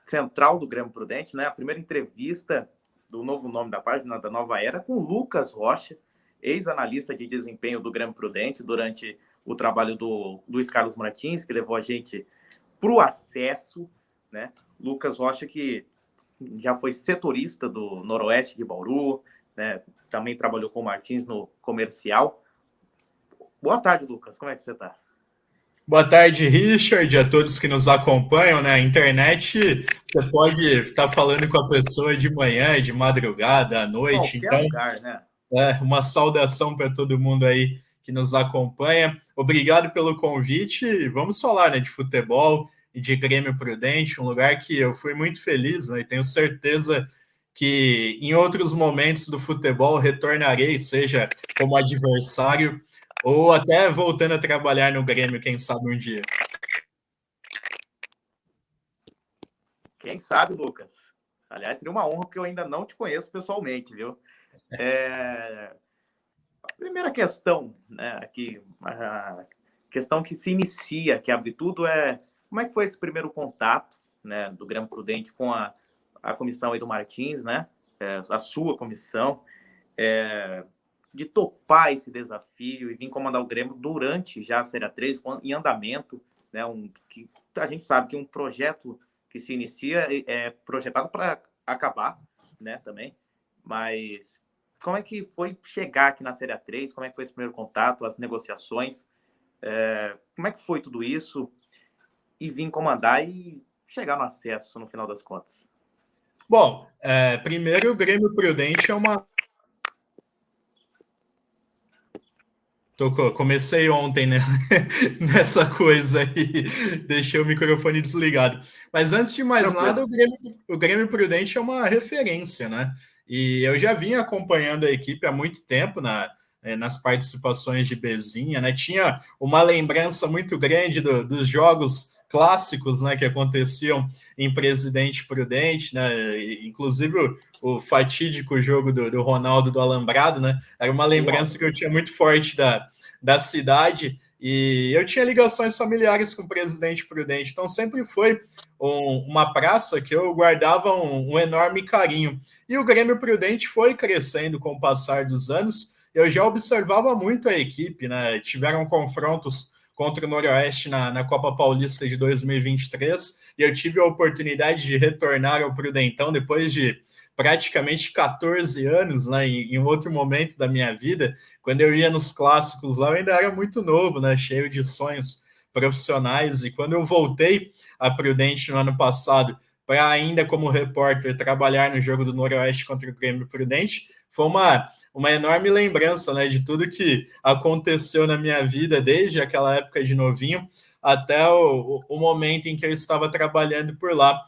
central do Grêmio Prudente, né? A primeira entrevista do novo nome da página, da Nova Era, com o Lucas Rocha, ex-analista de desempenho do Grêmio Prudente, durante o trabalho do Luiz Carlos Martins, que levou a gente para o acesso, né? Lucas Rocha, que já foi setorista do Noroeste de Bauru, né? Também trabalhou com o Martins no comercial. Boa tarde, Lucas. Como é que você está? Boa tarde, Richard, a todos que nos acompanham, né? A internet, você pode estar falando com a pessoa de manhã, de madrugada, à noite. Qualquer Então, lugar, né? uma saudação para todo mundo aí que nos acompanha. Obrigado pelo convite. Vamos falar, né, de futebol e de Grêmio Prudente, um lugar que eu fui muito feliz, né? E tenho certeza que em outros momentos do futebol retornarei, seja como adversário ou até voltando a trabalhar no Grêmio, quem sabe um dia. Quem sabe, Lucas? Aliás, seria uma honra, porque eu ainda não te conheço pessoalmente, viu? A primeira questão, né, aqui, a questão que se inicia, que abre tudo, é como é que foi esse primeiro contato, né, do Grêmio Prudente com a comissão aí do Martins, né? A sua comissão, de topar esse desafio e vir comandar o Grêmio durante já a Série A3, em andamento, né? Que a gente sabe que um projeto que se inicia é projetado para acabar, né? Também, mas como é que foi chegar aqui na Série A3? Como é que foi esse primeiro contato, as negociações? Como é que foi tudo isso e vir comandar e chegar no acesso no final das contas? Bom, primeiro o Grêmio Prudente é uma... Comecei ontem, né? Nessa coisa aí, deixei o microfone desligado. Mas antes de mais nada, o Grêmio Prudente é uma referência, né? E eu já vinha acompanhando a equipe há muito tempo nas participações de Bezinha, né? Tinha uma lembrança muito grande dos jogos clássicos, né, que aconteciam em Presidente Prudente, né? Inclusive o fatídico jogo do Ronaldo do Alambrado, né? Era uma lembrança que eu tinha muito forte da cidade, e eu tinha ligações familiares com o Presidente Prudente, então sempre foi uma praça que eu guardava um enorme carinho. E o Grêmio Prudente foi crescendo com o passar dos anos. Eu já observava muito a equipe, né? Tiveram confrontos contra o Noroeste na Copa Paulista de 2023, e eu tive a oportunidade de retornar ao Prudentão depois de praticamente 14 anos, né, em outro momento da minha vida. Quando eu ia nos clássicos lá, eu ainda era muito novo, né, cheio de sonhos profissionais, e quando eu voltei a Prudente no ano passado, para ainda como repórter trabalhar no jogo do Noroeste contra o Grêmio Prudente, foi uma enorme lembrança, né, de tudo que aconteceu na minha vida, desde aquela época de novinho até o momento em que eu estava trabalhando por lá.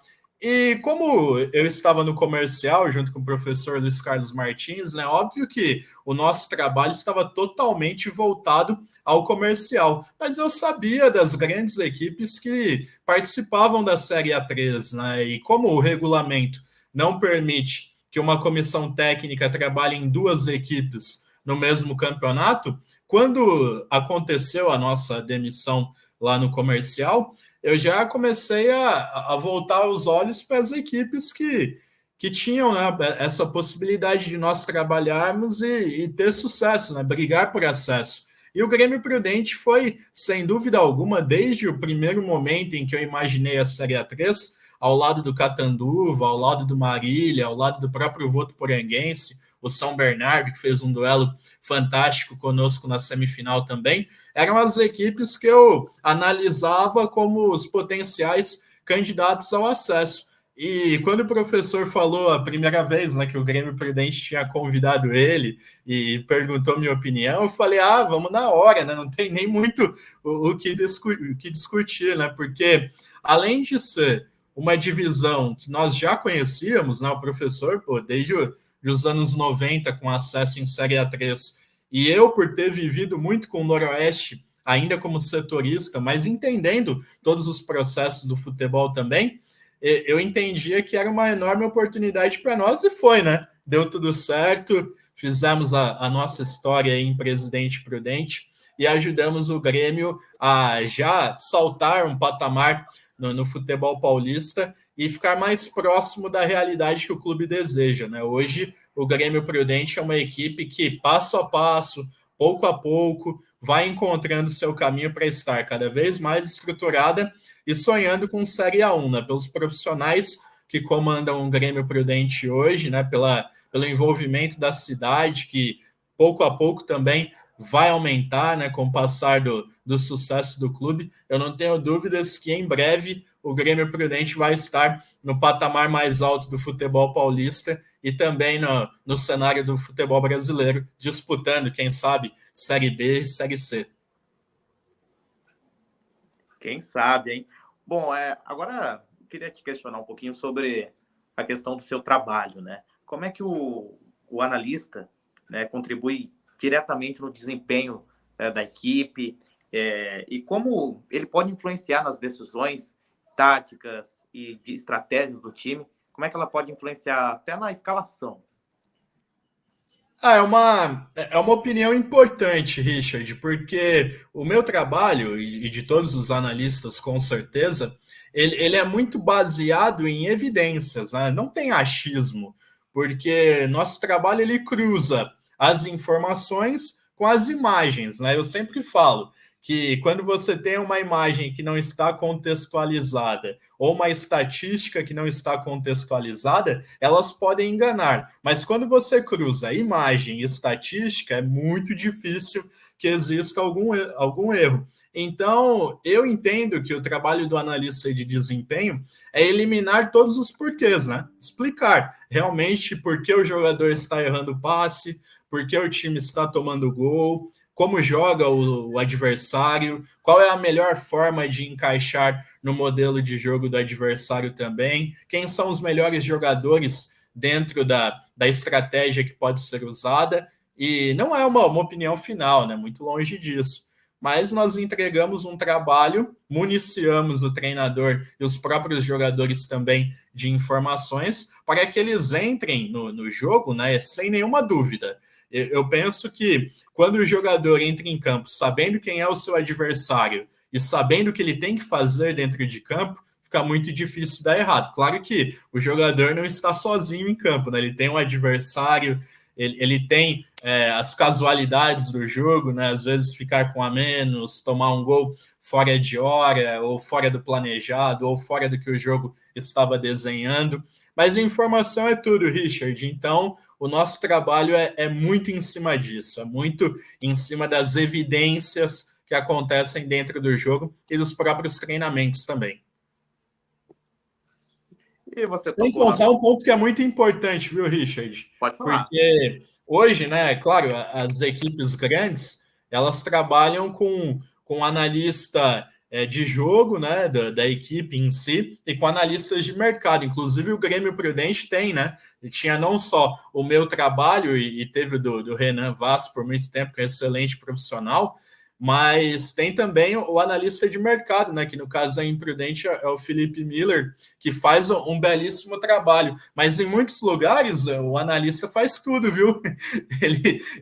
E como eu estava no comercial, junto com o professor Luiz Carlos Martins, né, óbvio que o nosso trabalho estava totalmente voltado ao comercial, mas eu sabia das grandes equipes que participavam da Série A3, né, e como o regulamento não permite que uma comissão técnica trabalhe em duas equipes no mesmo campeonato, quando aconteceu a nossa demissão lá no comercial, eu já comecei a voltar os olhos para as equipes que tinham, né, essa possibilidade de nós trabalharmos e ter sucesso, né, brigar por acesso. E o Grêmio Prudente foi, sem dúvida alguma, desde o primeiro momento em que eu imaginei a Série A3, ao lado do Catanduva, ao lado do Marília, ao lado do próprio Votuporanguense, o São Bernardo, que fez um duelo fantástico conosco na semifinal também, eram as equipes que eu analisava como os potenciais candidatos ao acesso. E quando o professor falou a primeira vez, né, que o Grêmio Prudente tinha convidado ele e perguntou minha opinião, eu falei, vamos na hora, né? Não tem nem muito o que discutir, né? Porque além de ser uma divisão que nós já conhecíamos, né, o professor, desde os anos 90, com acesso em Série A3, e eu, por ter vivido muito com o Noroeste, ainda como setorista, mas entendendo todos os processos do futebol também, eu entendia que era uma enorme oportunidade para nós, e foi, né? Deu tudo certo, fizemos a nossa história em Presidente Prudente e ajudamos o Grêmio a já saltar um patamar no futebol paulista, e ficar mais próximo da realidade que o clube deseja, né? Hoje, o Grêmio Prudente é uma equipe que, passo a passo, pouco a pouco, vai encontrando seu caminho para estar cada vez mais estruturada e sonhando com Série A1, né? Pelos profissionais que comandam o Grêmio Prudente hoje, né? Pelo envolvimento da cidade, que pouco a pouco também vai aumentar, né? Com o passar do sucesso do clube. Eu não tenho dúvidas que em breve o Grêmio Prudente vai estar no patamar mais alto do futebol paulista e também no cenário do futebol brasileiro, disputando, quem sabe, Série B e Série C. Quem sabe, hein? Bom, agora eu queria te questionar um pouquinho sobre a questão do seu trabalho, né? Como é que o analista, né, contribui diretamente no desempenho da equipe e como ele pode influenciar nas decisões táticas e de estratégias do time? Como é que ela pode influenciar até na escalação? É uma opinião importante, Richard, porque o meu trabalho, e de todos os analistas, com certeza, ele é muito baseado em evidências, né? Não tem achismo, porque nosso trabalho ele cruza as informações com as imagens, né? Eu sempre falo que quando você tem uma imagem que não está contextualizada ou uma estatística que não está contextualizada, elas podem enganar. Mas quando você cruza imagem e estatística, é muito difícil que exista algum erro. Então, eu entendo que o trabalho do analista de desempenho é eliminar todos os porquês, né? Explicar realmente por que o jogador está errando o passe, por que o time está tomando gol, como joga o adversário, qual é a melhor forma de encaixar no modelo de jogo do adversário também, quem são os melhores jogadores dentro da estratégia que pode ser usada, e não é uma opinião final, né? Muito longe disso. Mas nós entregamos um trabalho, municiamos o treinador e os próprios jogadores também de informações para que eles entrem no jogo, né, sem nenhuma dúvida. Eu penso que quando o jogador entra em campo sabendo quem é o seu adversário e sabendo o que ele tem que fazer dentro de campo, fica muito difícil dar errado. Claro que o jogador não está sozinho em campo, né? Ele tem um adversário, ele tem as casualidades do jogo, né? Às vezes ficar com a menos, tomar um gol fora de hora, ou fora do planejado, ou fora do que o jogo estava desenhando. Mas a informação é tudo, Richard. Então, o nosso trabalho é muito em cima disso, é muito em cima das evidências que acontecem dentro do jogo e dos próprios treinamentos também. E você sem contar um ponto que é muito importante, viu, Richard? Pode falar. Porque hoje, né, claro, as equipes grandes, elas trabalham com analista de jogo, né, da equipe em si, e com analistas de mercado. Inclusive, o Grêmio Prudente tem, né? E tinha não só o meu trabalho, e teve o do Renan Vaz por muito tempo, que é um excelente profissional, mas tem também o analista de mercado, né? Que no caso da Imprudente é o Felipe Miller, que faz um belíssimo trabalho. Mas em muitos lugares o analista faz tudo, viu?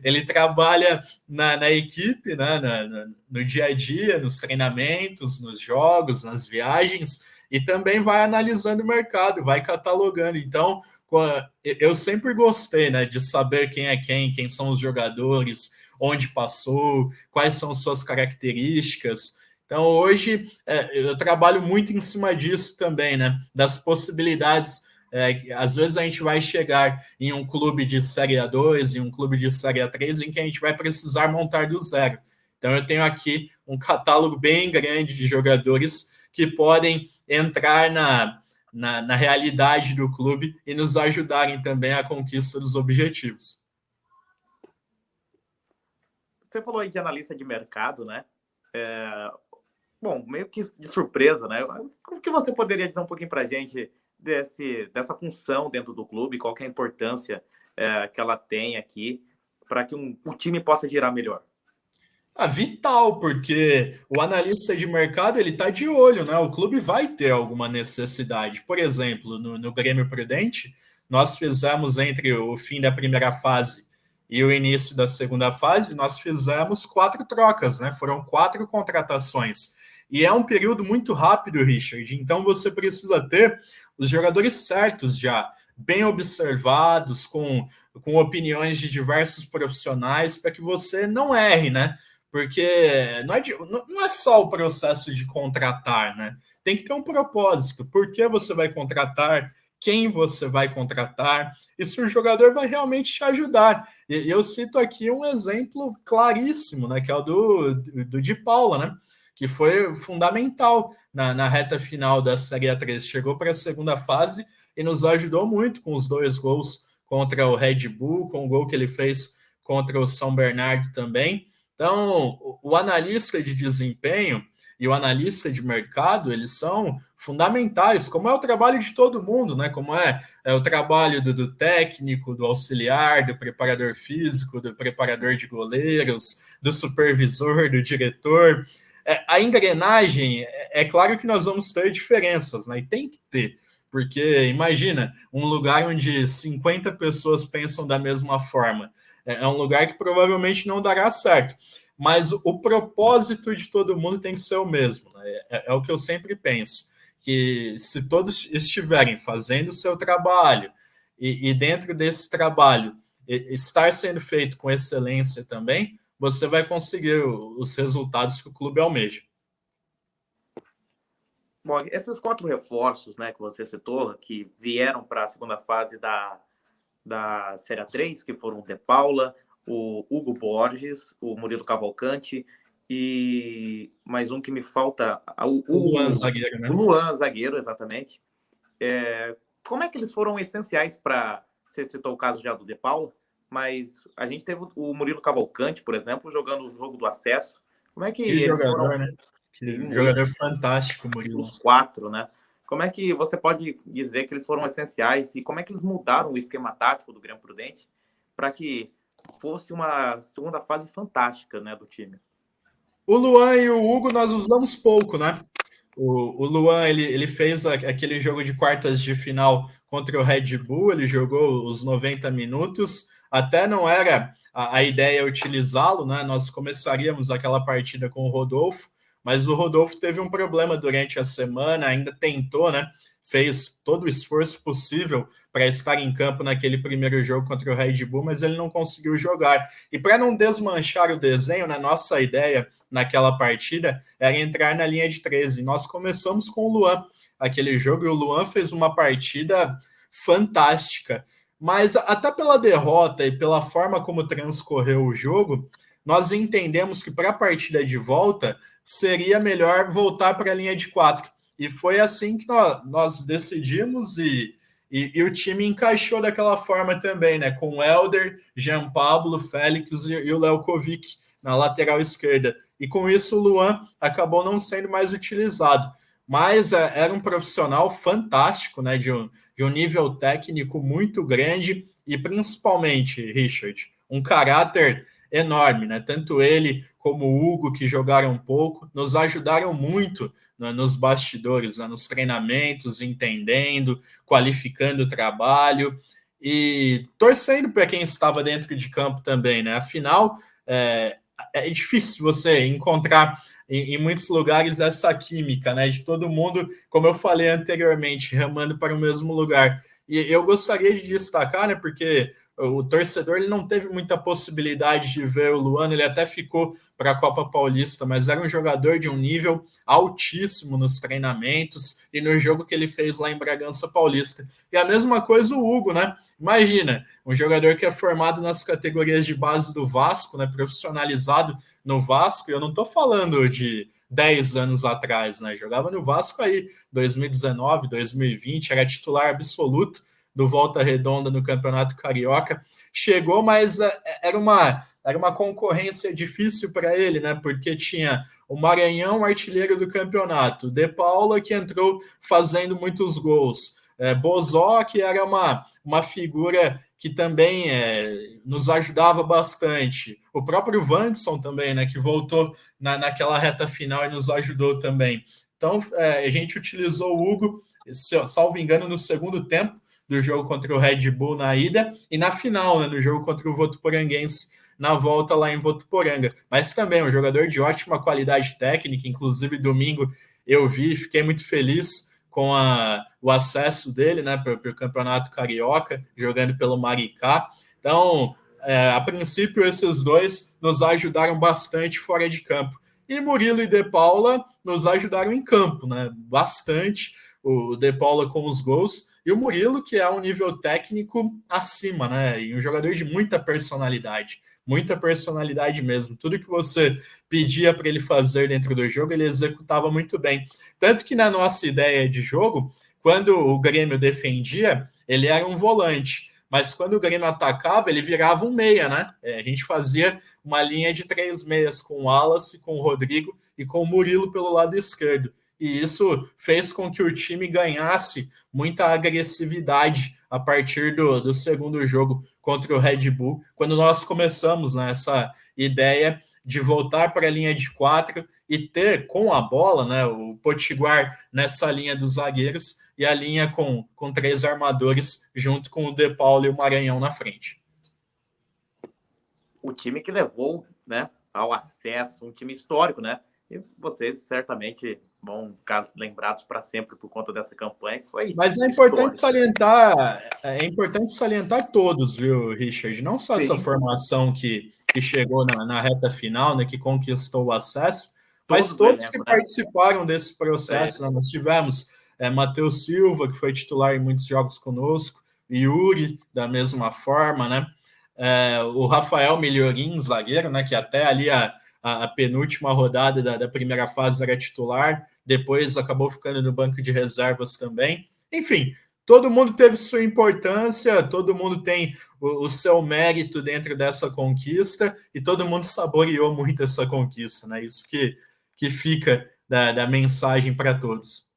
Ele trabalha na equipe, né? No dia a dia, nos treinamentos, nos jogos, nas viagens, e também vai analisando o mercado, vai catalogando. Então, eu sempre gostei, né, de saber quem é quem são os jogadores, onde passou, quais são suas características. Então, hoje, eu trabalho muito em cima disso também, né? Das possibilidades. Às vezes a gente vai chegar em um clube de Série A2, em um clube de Série A3, em que a gente vai precisar montar do zero. Então, eu tenho aqui um catálogo bem grande de jogadores que podem entrar na realidade do clube e nos ajudarem também à conquista dos objetivos. Você falou aí de analista de mercado, né? Bom, meio que de surpresa, né? O que você poderia dizer um pouquinho para a gente dessa função dentro do clube? Qual que é a importância que ela tem aqui para que o time possa girar melhor? Vital, porque o analista de mercado ele está de olho, né? O clube vai ter alguma necessidade. Por exemplo, no Grêmio Prudente, nós fizemos entre o fim da primeira fase e o início da segunda fase, nós fizemos 4 trocas, né? Foram 4 contratações. E é um período muito rápido, Richard, então você precisa ter os jogadores certos já, bem observados, com opiniões de diversos profissionais, para que você não erre, né? Porque não é só o processo de contratar, né? Tem que ter um propósito. Por que você vai contratar? Quem você vai contratar? E se o jogador vai realmente te ajudar. E eu cito aqui um exemplo claríssimo, né? Que é o do Di Paula, né? Que foi fundamental na reta final da Série A3. Chegou para a segunda fase e nos ajudou muito com os 2 gols contra o Red Bull, com o gol que ele fez contra o São Bernardo também. Então, o analista de desempenho e o analista de mercado, eles são fundamentais, como é o trabalho de todo mundo, né? Como é o trabalho do técnico, do auxiliar, do preparador físico, do preparador de goleiros, do supervisor, do diretor. A engrenagem, é claro que nós vamos ter diferenças, né? E tem que ter, porque imagina um lugar onde 50 pessoas pensam da mesma forma. É um lugar que provavelmente não dará certo. Mas o propósito de todo mundo tem que ser o mesmo. Né? É o que eu sempre penso. Que se todos estiverem fazendo o seu trabalho e dentro desse trabalho estar sendo feito com excelência também, você vai conseguir os resultados que o clube almeja. Bom, esses 4 reforços, né, que você citou, que vieram para a segunda fase da Série A3, que foram o De Paula, o Hugo Borges, o Murilo Cavalcante e mais um que me falta, o Luan Zagueiro, né? O Luan Zagueiro, exatamente. Como é que eles foram essenciais para... Você citou o caso já do De Paula, mas a gente teve o Murilo Cavalcante, por exemplo, jogando o jogo do acesso. Como é que eles jogador, foram... né? Jogador fantástico, Murilo. Os 4, né? Como é que você pode dizer que eles foram essenciais e como é que eles mudaram o esquema tático do Grêmio Prudente para que fosse uma segunda fase fantástica, né, do time? O Luan e o Hugo nós usamos pouco, né? O Luan ele fez aquele jogo de quartas de final contra o Red Bull, ele jogou os 90 minutos, até não era a ideia utilizá-lo, né? Nós começaríamos aquela partida com o Rodolfo, mas o Rodolfo teve um problema durante a semana, ainda tentou, né? Fez todo o esforço possível para estar em campo naquele primeiro jogo contra o Red Bull, mas ele não conseguiu jogar. E para não desmanchar o desenho, né, nossa ideia naquela partida era entrar na linha de 13. Nós começamos com o Luan, aquele jogo, e o Luan fez uma partida fantástica. Mas até pela derrota e pela forma como transcorreu o jogo, nós entendemos que para a partida de volta seria melhor voltar para a linha de 4. E foi assim que nós decidimos e o time encaixou daquela forma também, né? Com o Helder, Jean Pablo, Félix e o Léo Kovic na lateral esquerda. E com isso o Luan acabou não sendo mais utilizado. Mas era um profissional fantástico, né? De um nível técnico muito grande e principalmente, Richard, um caráter enorme, né? Tanto ele como o Hugo, que jogaram um pouco, nos ajudaram muito, né, nos bastidores, né, nos treinamentos, entendendo, qualificando o trabalho e torcendo para quem estava dentro de campo também, né? Afinal, é difícil você encontrar em muitos lugares essa química, né? De todo mundo, como eu falei anteriormente, remando para o mesmo lugar. E eu gostaria de destacar, né? Porque o torcedor ele não teve muita possibilidade de ver o Luan, ele até ficou para a Copa Paulista, mas era um jogador de um nível altíssimo nos treinamentos e no jogo que ele fez lá em Bragança Paulista. E a mesma coisa o Hugo, né? Imagina, um jogador que é formado nas categorias de base do Vasco, né? Profissionalizado no Vasco, e eu não estou falando de 10 anos atrás, né? Jogava no Vasco aí, 2019, 2020, era titular absoluto do Volta Redonda no Campeonato Carioca. Chegou, mas era uma concorrência difícil para ele, né? Porque tinha o Maranhão, artilheiro do campeonato, De Paula, que entrou fazendo muitos gols, Bozó, que era uma figura que também nos ajudava bastante. O próprio Wanderson também, né? Que voltou naquela reta final e nos ajudou também. Então, a gente utilizou o Hugo, salvo engano, no segundo tempo do jogo contra o Red Bull na ida, e na final, né, no jogo contra o Votuporanguense na volta lá em Votuporanga. Mas também um jogador de ótima qualidade técnica, inclusive domingo eu vi, fiquei muito feliz com o acesso dele, né, para o Campeonato Carioca, jogando pelo Maricá. Então, a princípio, esses dois nos ajudaram bastante fora de campo. E Murilo e De Paula nos ajudaram em campo, né? Bastante. O De Paula com os gols e o Murilo, que é um nível técnico acima, né? E um jogador de muita personalidade mesmo. Tudo que você pedia para ele fazer dentro do jogo, ele executava muito bem. Tanto que na nossa ideia de jogo, quando o Grêmio defendia, ele era um volante. Mas quando o Grêmio atacava, ele virava um meia, né? A gente fazia uma linha de 3 meias com o Wallace, com o Rodrigo e com o Murilo pelo lado esquerdo. E isso fez com que o time ganhasse muita agressividade a partir do segundo jogo contra o Red Bull, quando nós começamos nessa ideia de voltar para a linha de 4 e ter com a bola, né, o Potiguar nessa linha dos zagueiros e a linha com 3 armadores junto com o De Paulo e o Maranhão na frente. O time que levou, né, ao acesso, um time histórico, né? E vocês certamente vão ficar lembrados para sempre por conta dessa campanha que foi. Mas é importante salientar todos, viu, Richard? Não só essa formação que chegou na reta final, né, que conquistou o acesso, mas todos que participaram desse processo. Né? Nós tivemos Matheus Silva, que foi titular em muitos jogos conosco, Yuri, da mesma forma, né? O Rafael Melhorin, zagueiro, né, que até ali a penúltima rodada da primeira fase era titular, depois acabou ficando no banco de reservas também. Enfim, todo mundo teve sua importância, todo mundo tem o seu mérito dentro dessa conquista e todo mundo saboreou muito essa conquista, né? Isso que fica da mensagem para todos.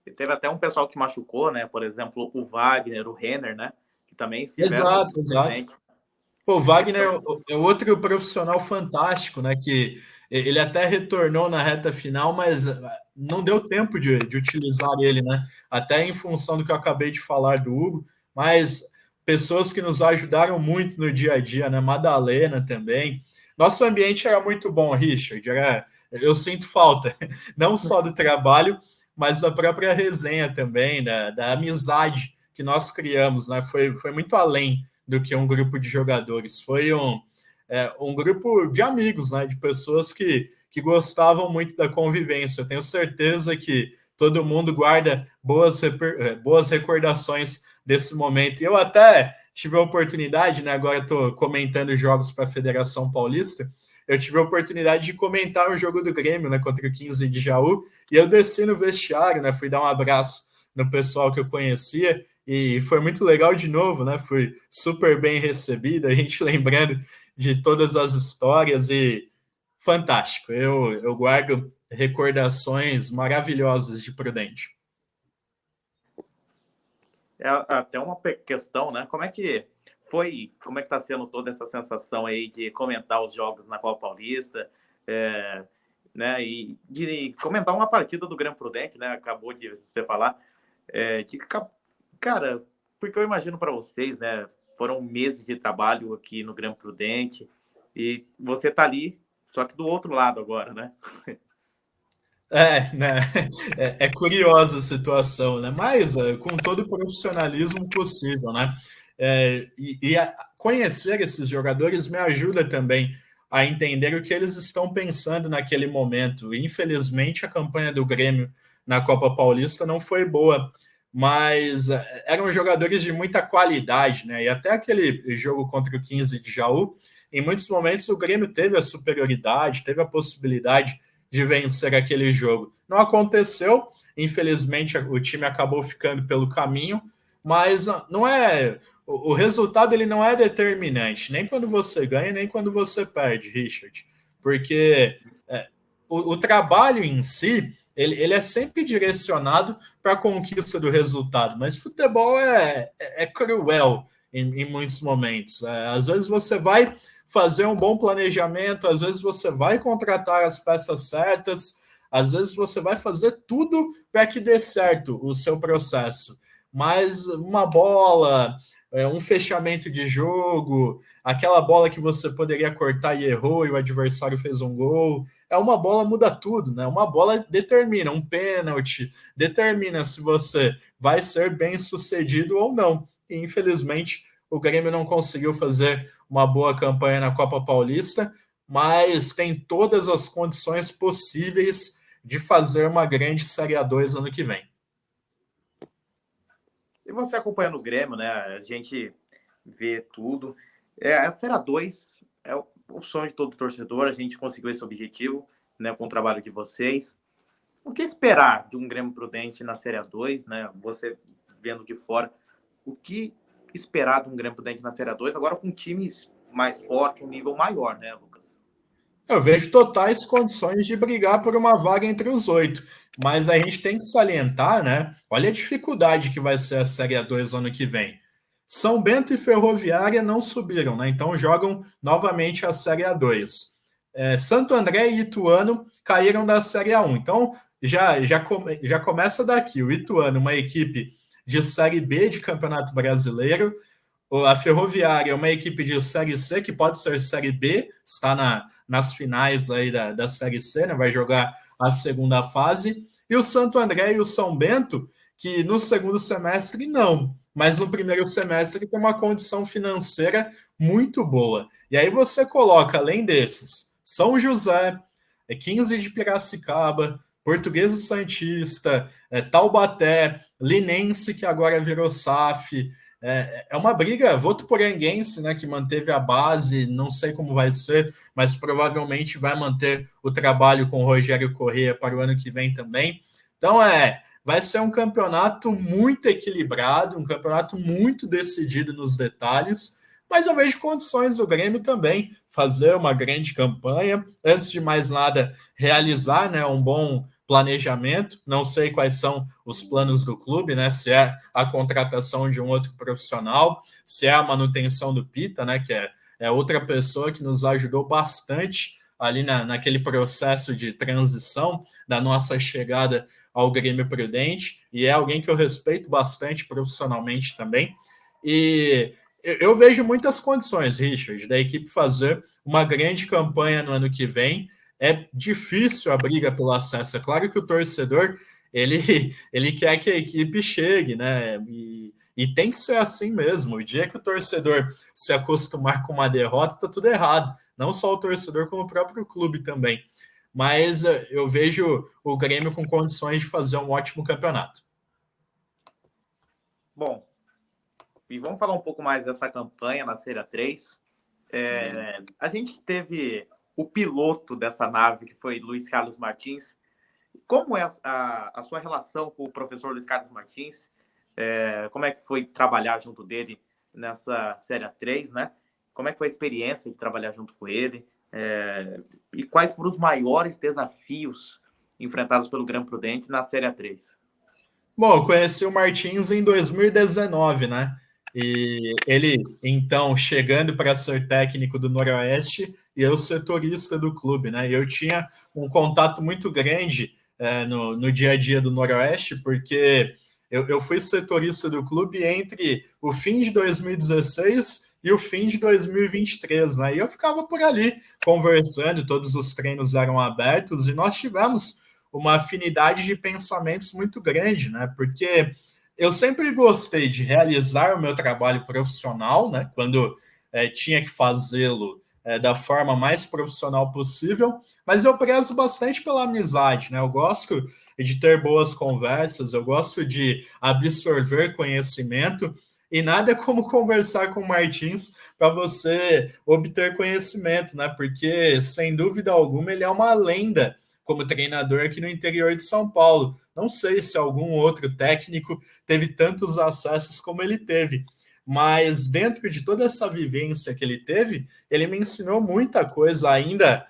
E teve até um pessoal que machucou, né? Por exemplo, o Wagner, o Renner, né? Que também se Exato. Pô, o Wagner é outro profissional fantástico, né? Que ele até retornou na reta final, mas não deu tempo de utilizar ele, né? Até em função do que eu acabei de falar do Hugo, mas pessoas que nos ajudaram muito no dia a dia, né? Madalena também. Nosso ambiente era muito bom, Richard. Eu sinto falta, não só do trabalho, mas da própria resenha também, da amizade que nós criamos, né? Foi muito além do que um grupo de jogadores. Foi um grupo de amigos, né? De pessoas que gostavam muito da convivência. Eu tenho certeza que todo mundo guarda boas recordações desse momento. E eu até tive a oportunidade, né? Agora estou comentando jogos para a Federação Paulista. Eu tive a oportunidade de comentar um jogo do Grêmio, né? Contra o 15 de Jaú. E eu desci no vestiário, né? Fui dar um abraço no pessoal que eu conhecia. E foi muito legal de novo, né? Fui super bem recebido, a gente lembrando de todas as histórias e fantástico. Eu guardo recordações maravilhosas de Prudente. É até uma questão, né? Como é que está sendo toda essa sensação aí de comentar os jogos na Copa Paulista, né? E de comentar uma partida do Grêmio Prudente, né? Acabou de você falar, cara, porque eu imagino para vocês, né? Foram meses de trabalho aqui no Grêmio Prudente e você tá ali, só que do outro lado agora, né? Né? É curiosa a situação, né? Mas com todo o profissionalismo possível, né? Conhecer esses jogadores me ajuda também a entender o que eles estão pensando naquele momento. Infelizmente, a campanha do Grêmio na Copa Paulista não foi boa, mas eram jogadores de muita qualidade, né? E até aquele jogo contra o 15 de Jaú, em muitos momentos o Grêmio teve a superioridade, teve a possibilidade de vencer aquele jogo. Não aconteceu, infelizmente o time acabou ficando pelo caminho, mas não é o resultado, ele não é determinante, nem quando você ganha, nem quando você perde, Richard, porque o trabalho em si, ele é sempre direcionado para a conquista do resultado, mas futebol é cruel em muitos momentos. Às vezes você vai fazer um bom planejamento, às vezes você vai contratar as peças certas, às vezes você vai fazer tudo para que dê certo o seu processo, mas uma bola, um fechamento de jogo, aquela bola que você poderia cortar e errou e o adversário fez um gol. Uma bola muda tudo, né? Uma bola determina, um pênalti determina se você vai ser bem sucedido ou não. E, infelizmente, o Grêmio não conseguiu fazer uma boa campanha na Copa Paulista, mas tem todas as condições possíveis de fazer uma grande Série A2 ano que vem. E você acompanhando o Grêmio, né? A gente vê tudo. A Série A2 é o sonho de todo torcedor. A gente conseguiu esse objetivo, né, com o trabalho de vocês. O que esperar de um Grêmio Prudente na Série A2, né? Você vendo de fora, o que esperar de um Grêmio Prudente na Série A2, agora com times mais fortes, um nível maior, né, Lucas? Eu vejo totais condições de brigar por uma vaga entre os 8, mas a gente tem que salientar, né? Olha a dificuldade que vai ser a Série A2 ano que vem. São Bento e Ferroviária não subiram, né? Então jogam novamente a Série A2. Santo André e Ituano caíram da Série A1. Então já começa daqui. O Ituano, uma equipe de Série B de Campeonato Brasileiro. A Ferroviária é uma equipe de Série C, que pode ser Série B, está nas finais aí da Série C, né? Vai jogar a segunda fase. E o Santo André e o São Bento, que no segundo semestre não, mas no primeiro semestre tem uma condição financeira muito boa. E aí você coloca, além desses, São José, 15 de Piracicaba, Portuguesa Santista, Taubaté, Linense, que agora virou SAF. É uma briga votuporanguense, né, que manteve a base, não sei como vai ser, mas provavelmente vai manter o trabalho com o Rogério Corrêa para o ano que vem também. Então, vai ser um campeonato muito equilibrado, um campeonato muito decidido nos detalhes, mas eu vejo condições do Grêmio também fazer uma grande campanha. Antes de mais nada, realizar, né, um bom planejamento. Não sei quais são os planos do clube, né? Se é a contratação de um outro profissional, se é a manutenção do Pita, né? Que é outra pessoa que nos ajudou bastante ali naquele processo de transição da nossa chegada ao Grêmio Prudente, e é alguém que eu respeito bastante profissionalmente também. E eu vejo muitas condições, Richard, da equipe fazer uma grande campanha no ano que vem. É difícil a briga pelo acesso. É claro que o torcedor ele quer que a equipe chegue, né? E tem que ser assim mesmo. O dia que o torcedor se acostumar com uma derrota, tá tudo errado. Não só o torcedor, como o próprio clube também. Mas eu vejo o Grêmio com condições de fazer um ótimo campeonato. Bom, e vamos falar um pouco mais dessa campanha na Série 3. A gente teve o piloto dessa nave, que foi Luiz Carlos Martins. Como é a sua relação com o professor Luiz Carlos Martins? Como é que foi trabalhar junto dele nessa Série 3, né? Como é que foi a experiência de trabalhar junto com ele? E quais foram os maiores desafios enfrentados pelo Grêmio Prudente na Série 3? Bom, eu conheci o Martins em 2019, né? E ele, então, chegando para ser técnico do Noroeste, e eu setorista do clube, né? E eu tinha um contato muito grande no dia a dia do Noroeste, porque eu fui setorista do clube entre o fim de 2016 e o fim de 2023, né? E eu ficava por ali conversando, todos os treinos eram abertos, e nós tivemos uma afinidade de pensamentos muito grande, né? Porque eu sempre gostei de realizar o meu trabalho profissional, né? Quando tinha que fazê-lo da forma mais profissional possível, mas eu prezo bastante pela amizade, né? Eu gosto de ter boas conversas, eu gosto de absorver conhecimento, e nada como conversar com o Martins para você obter conhecimento, né? Porque, sem dúvida alguma, ele é uma lenda como treinador aqui no interior de São Paulo. Não sei se algum outro técnico teve tantos acessos como ele teve, mas dentro de toda essa vivência que ele teve, ele me ensinou muita coisa ainda,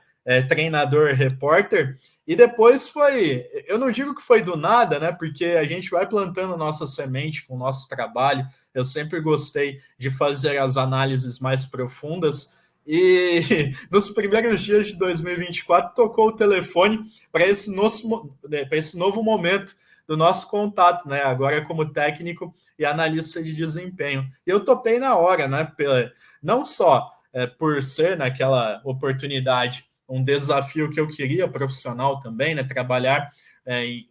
treinador, repórter, e depois foi, eu não digo que foi do nada, né, porque a gente vai plantando nossa semente com o nosso trabalho. Eu sempre gostei de fazer as análises mais profundas, e nos primeiros dias de 2024 tocou o telefone para esse novo momento do nosso contato, né? Agora como técnico e analista de desempenho. E eu topei na hora, né? Não só por ser naquela oportunidade um desafio que eu queria profissional também, né? Trabalhar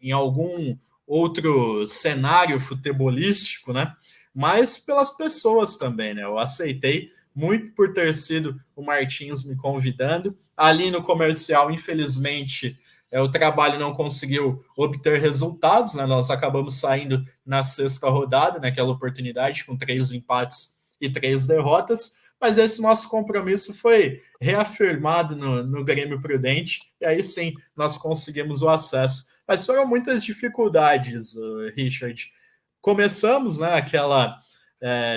em algum outro cenário futebolístico, né? Mas pelas pessoas também, né? Eu aceitei muito por ter sido o Martins me convidando. Ali no comercial, infelizmente, o trabalho não conseguiu obter resultados, né? Nós acabamos saindo na sexta rodada, naquela oportunidade, com 3 empates e 3 derrotas, mas esse nosso compromisso foi reafirmado no Grêmio Prudente, e aí sim nós conseguimos o acesso. Mas foram muitas dificuldades, Richard. Começamos, né, aquela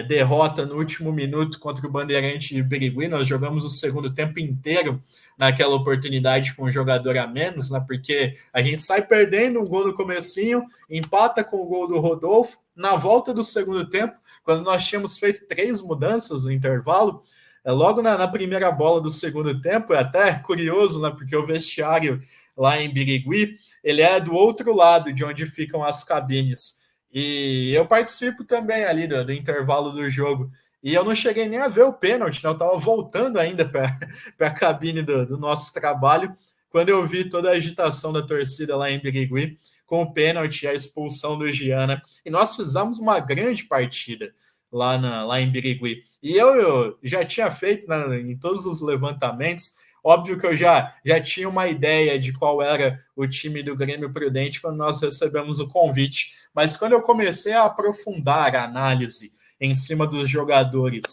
derrota no último minuto contra o Bandeirante de Birigui. Nós jogamos o segundo tempo inteiro naquela oportunidade com um jogador a menos, né, porque a gente sai perdendo um gol no comecinho, empata com o gol do Rodolfo. Na volta do segundo tempo, quando nós tínhamos feito 3 mudanças no intervalo, logo na primeira bola do segundo tempo, é até curioso, né, porque o vestiário lá em Birigui, ele é do outro lado de onde ficam as cabines. E eu participo também ali do intervalo do jogo. E eu não cheguei nem a ver o pênalti, né? Eu estava voltando ainda para a cabine do nosso trabalho, quando eu vi toda a agitação da torcida lá em Birigui, com o pênalti e a expulsão do Giana. E nós fizemos uma grande partida lá em Birigui. E eu já tinha feito, né, em todos os levantamentos. Óbvio que eu já tinha uma ideia de qual era o time do Grêmio Prudente quando nós recebemos o convite, mas quando eu comecei a aprofundar a análise em cima dos jogadores,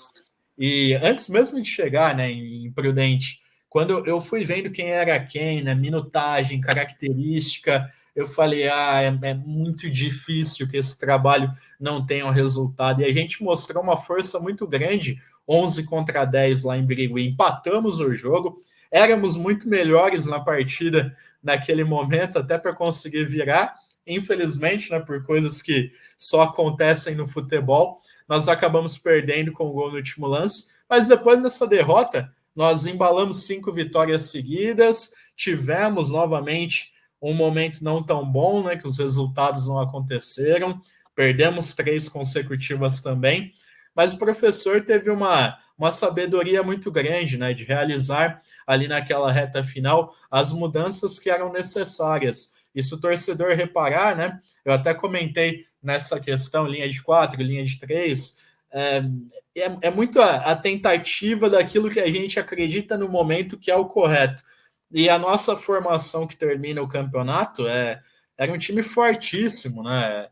e antes mesmo de chegar, né, em Prudente, quando eu fui vendo quem era quem, né, minutagem, característica, eu falei, é muito difícil que esse trabalho não tenha um resultado, e a gente mostrou uma força muito grande, 11 contra 10 lá em Birigui, empatamos o jogo, éramos muito melhores na partida naquele momento, até para conseguir virar. Infelizmente, né, por coisas que só acontecem no futebol, nós acabamos perdendo com o gol no último lance. Mas depois dessa derrota, nós embalamos 5 vitórias seguidas, tivemos novamente um momento não tão bom, né, que os resultados não aconteceram, perdemos 3 consecutivas também. Mas o professor teve uma sabedoria muito grande, né, de realizar ali naquela reta final as mudanças que eram necessárias. E se o torcedor reparar, né, eu até comentei nessa questão, linha de 4, linha de 3, é muito a tentativa daquilo que a gente acredita no momento que é o correto. E a nossa formação que termina o campeonato era um time fortíssimo, né?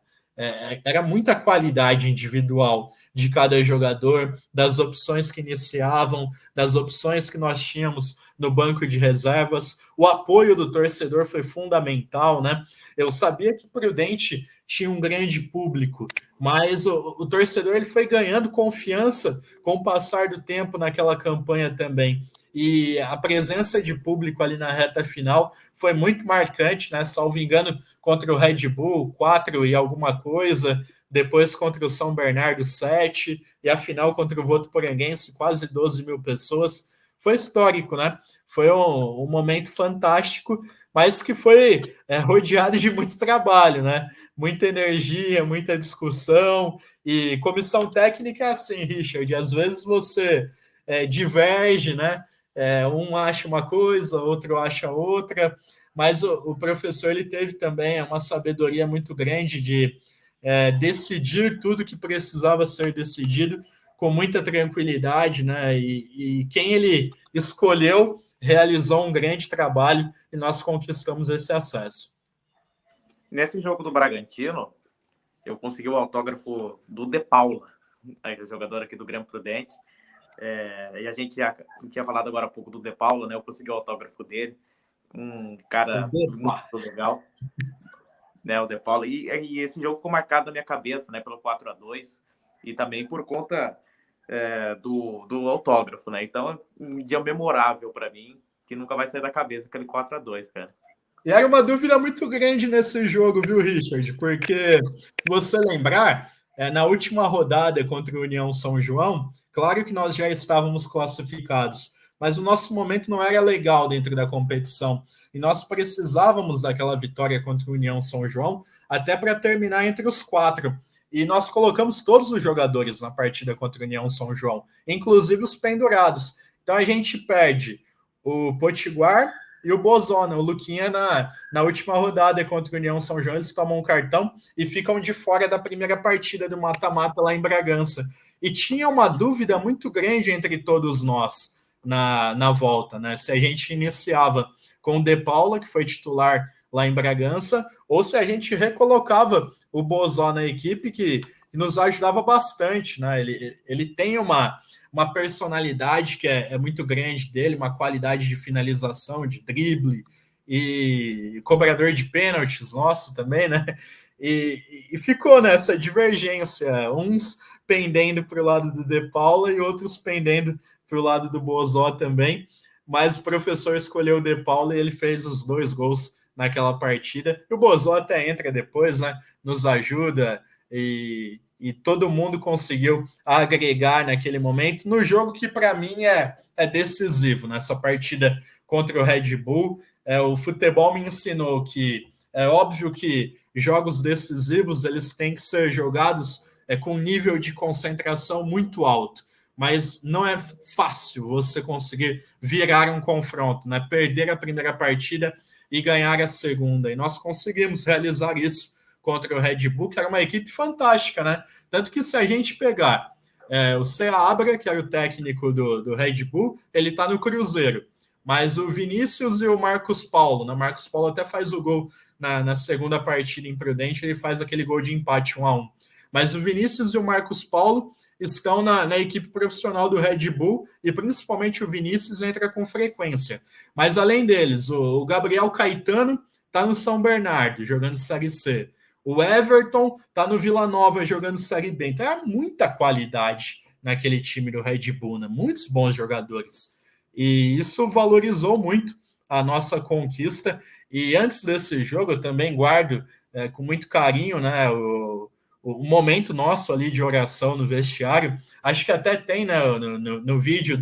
Era muita qualidade individual de cada jogador, das opções que iniciavam, das opções que nós tínhamos no banco de reservas. O apoio do torcedor foi fundamental, né? Eu sabia que Prudente tinha um grande público, mas o torcedor ele foi ganhando confiança com o passar do tempo naquela campanha também. E a presença de público ali na reta final foi muito marcante, né? Salvo engano, contra o Red Bull, 4 e alguma coisa, depois contra o São Bernardo, 7, e a final contra o Votuporanguense, quase 12 mil pessoas. Foi histórico, né? Foi um momento fantástico, mas que foi rodeado de muito trabalho, né? Muita energia, muita discussão, e comissão técnica é assim, Richard, às vezes você diverge, né? Um acha uma coisa, outro acha outra, mas o professor ele teve também uma sabedoria muito grande de decidir tudo que precisava ser decidido com muita tranquilidade, né? E quem ele escolheu realizou um grande trabalho e nós conquistamos esse acesso. Nesse jogo do Bragantino, eu consegui o autógrafo do De Paula, o jogador aqui do Grêmio Prudente. E a gente já tinha falado agora há pouco do De Paula, né? Eu consegui o autógrafo dele. Um cara muito legal, né? O De Paula. E esse jogo ficou marcado na minha cabeça, né? Pelo 4-2 e também por conta do autógrafo, né? Então, um dia memorável para mim, que nunca vai sair da cabeça, aquele 4-2, cara. E era uma dúvida muito grande nesse jogo, viu, Richard? Porque, se você lembrar, na última rodada contra o União São João, claro que nós já estávamos classificados, mas o nosso momento não era legal dentro da competição. E nós precisávamos daquela vitória contra o União São João, até para terminar entre os 4. E nós colocamos todos os jogadores na partida contra a União São João, inclusive os pendurados. Então a gente perde o Potiguar e o Bozona. O Luquinha, na última rodada contra a União São João, eles tomam um cartão e ficam de fora da primeira partida do mata-mata lá em Bragança. E tinha uma dúvida muito grande entre todos nós na volta, né? Se a gente iniciava com o De Paula, que foi titular lá em Bragança, ou se a gente recolocava o Bozó na equipe, que nos ajudava bastante, né? Ele tem uma personalidade que é muito grande dele, uma qualidade de finalização, de drible, e cobrador de pênaltis nosso também, né? E ficou nessa divergência, uns pendendo para o lado do De Paula e outros pendendo para o lado do Bozó também, mas o professor escolheu o De Paula e ele fez os 2 gols naquela partida. E o Bozó até entra depois, né? Nos ajuda e todo mundo conseguiu agregar naquele momento no jogo que para mim é decisivo nessa partida contra o Red Bull. O futebol me ensinou que é óbvio que jogos decisivos eles têm que ser jogados com nível de concentração muito alto, mas não é fácil você conseguir virar um confronto, né? Perder a primeira partida e ganhar a segunda. E nós conseguimos realizar isso contra o Red Bull, que era uma equipe fantástica, né? Tanto que se a gente pegar o Seabra, que era o técnico do Red Bull, ele está no Cruzeiro. Mas o Vinícius e o Marcos Paulo, né? Marcos Paulo até faz o gol na segunda partida em Prudente, ele faz aquele gol de empate 1-1. Mas o Vinícius e o Marcos Paulo estão na equipe profissional do Red Bull e principalmente o Vinícius entra com frequência. Mas além deles, o Gabriel Caetano está no São Bernardo, jogando Série C. O Everton está no Vila Nova, jogando Série B. Então é muita qualidade naquele time do Red Bull, né? Muitos bons jogadores. E isso valorizou muito a nossa conquista. E antes desse jogo, eu também guardo com muito carinho, né, o momento nosso ali de oração no vestiário. Acho que até tem, né, no vídeo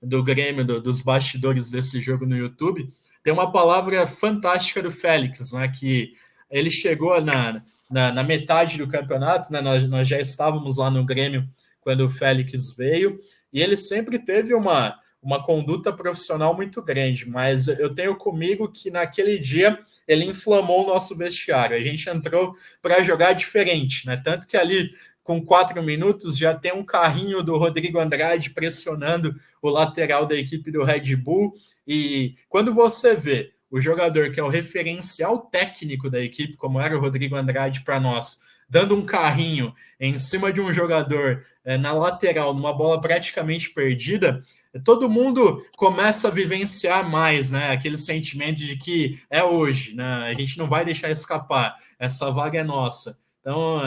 do Grêmio, dos bastidores desse jogo no YouTube, tem uma palavra fantástica do Félix, né, que ele chegou na metade do campeonato, né, nós já estávamos lá no Grêmio quando o Félix veio, e ele sempre teve uma conduta profissional muito grande, mas eu tenho comigo que naquele dia ele inflamou o nosso vestiário. A gente entrou para jogar diferente, né? Tanto que ali, com 4 minutos, já tem um carrinho do Rodrigo Andrade pressionando o lateral da equipe do Red Bull. E quando você vê o jogador que é o referencial técnico da equipe, como era o Rodrigo Andrade para nós, dando um carrinho em cima de um jogador na lateral, numa bola praticamente perdida, todo mundo começa a vivenciar mais, né? Aquele sentimento de que é hoje, né? A gente não vai deixar escapar, essa vaga é nossa. Então,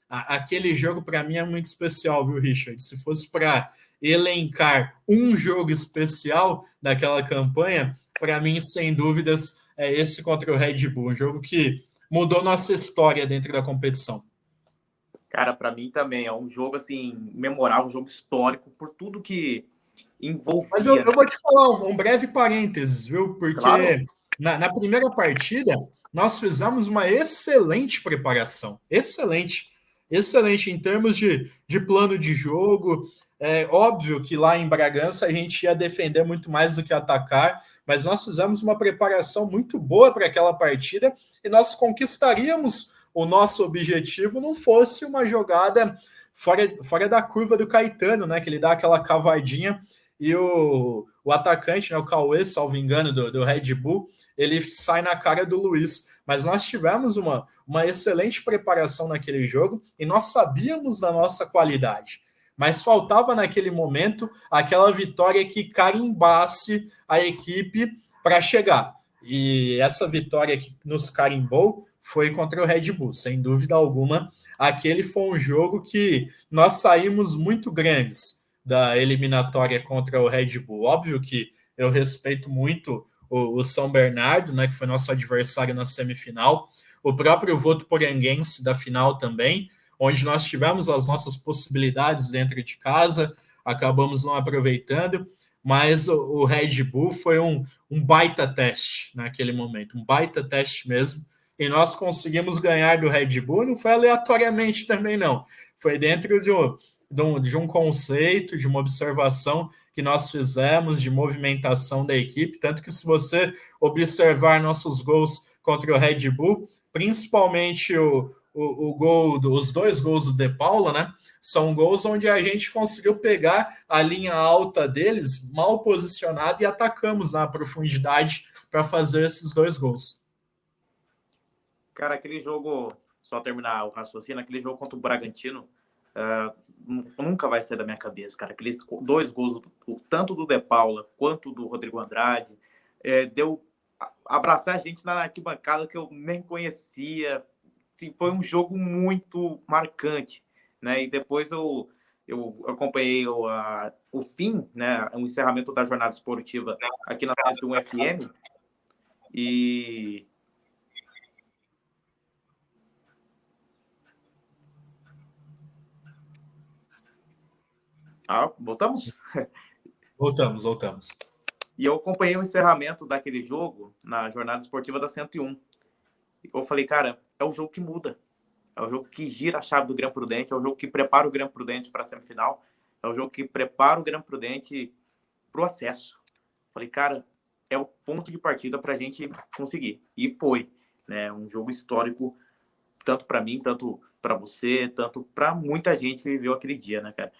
aquele jogo para mim é muito especial, viu, Richard? Se fosse para elencar um jogo especial daquela campanha, para mim, sem dúvidas, é esse contra o Red Bull, um jogo que mudou nossa história dentro da competição. Cara, para mim também é um jogo assim memorável, um jogo histórico por tudo que envolvia. Mas eu vou te falar um breve parênteses, viu? Porque claro, na primeira partida nós fizemos uma excelente preparação. Excelente em termos de plano de jogo. É óbvio que lá em Bragança a gente ia defender muito mais do que atacar, mas nós fizemos uma preparação muito boa para aquela partida e nós conquistaríamos o nosso objetivo, não fosse uma jogada fora da curva do Caetano, né? Que ele dá aquela cavadinha e o atacante, né, o Cauê, salvo engano, do Red Bull, ele sai na cara do Luiz. Mas nós tivemos uma excelente preparação naquele jogo e nós sabíamos da nossa qualidade. Mas faltava naquele momento aquela vitória que carimbasse a equipe para chegar. E essa vitória que nos carimbou foi contra o Red Bull, sem dúvida alguma. Aquele foi um jogo que nós saímos muito grandes da eliminatória contra o Red Bull. Óbvio que eu respeito muito o São Bernardo, né, que foi nosso adversário na semifinal, o próprio Votuporanguense da final também, onde nós tivemos as nossas possibilidades dentro de casa, acabamos não aproveitando, mas o Red Bull foi um baita teste naquele momento, um baita teste mesmo, e nós conseguimos ganhar do Red Bull, não foi aleatoriamente também, não. Foi dentro de um conceito, de uma observação que nós fizemos de movimentação da equipe, tanto que se você observar nossos gols contra o Red Bull, principalmente o gol, os dois gols do De Paula, né? São gols onde a gente conseguiu pegar a linha alta deles, mal posicionada, e atacamos na profundidade para fazer esses dois gols. Cara, aquele jogo, só terminar o raciocínio, aquele jogo contra o Bragantino, nunca vai sair da minha cabeça, cara. Aqueles dois gols, tanto do De Paula quanto do Rodrigo Andrade, deu abraçar a gente na arquibancada que eu nem conhecia. Assim, foi um jogo muito marcante, né? E depois eu acompanhei o fim, né? O encerramento da jornada esportiva aqui na 101 FM e voltamos? Voltamos. E eu acompanhei o encerramento daquele jogo na jornada esportiva da 101. Eu falei, cara, é o jogo que muda. É o jogo que gira a chave do Grêmio Prudente, é o jogo que prepara o Grêmio Prudente para a semifinal, é o jogo que prepara o Grêmio Prudente para o acesso. Falei, cara, é o ponto de partida para a gente conseguir. E foi, né? Um jogo histórico, tanto para mim, tanto para você, tanto para muita gente que viveu aquele dia, né, cara?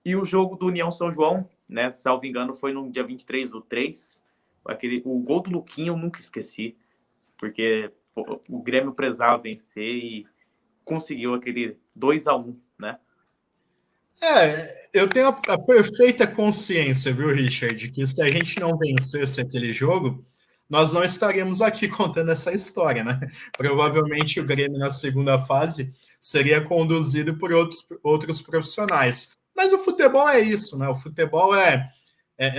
E o jogo do União São João, né? Salvo engano, foi no dia 23/3. O gol do Luquinha eu nunca esqueci, porque o Grêmio precisava vencer e conseguiu aquele 2-1, né? Eu tenho a perfeita consciência, viu, Richard, que se a gente não vencesse aquele jogo, nós não estaríamos aqui contando essa história, né? Provavelmente o Grêmio na segunda fase seria conduzido por outros profissionais. Mas o futebol é isso, né? O futebol é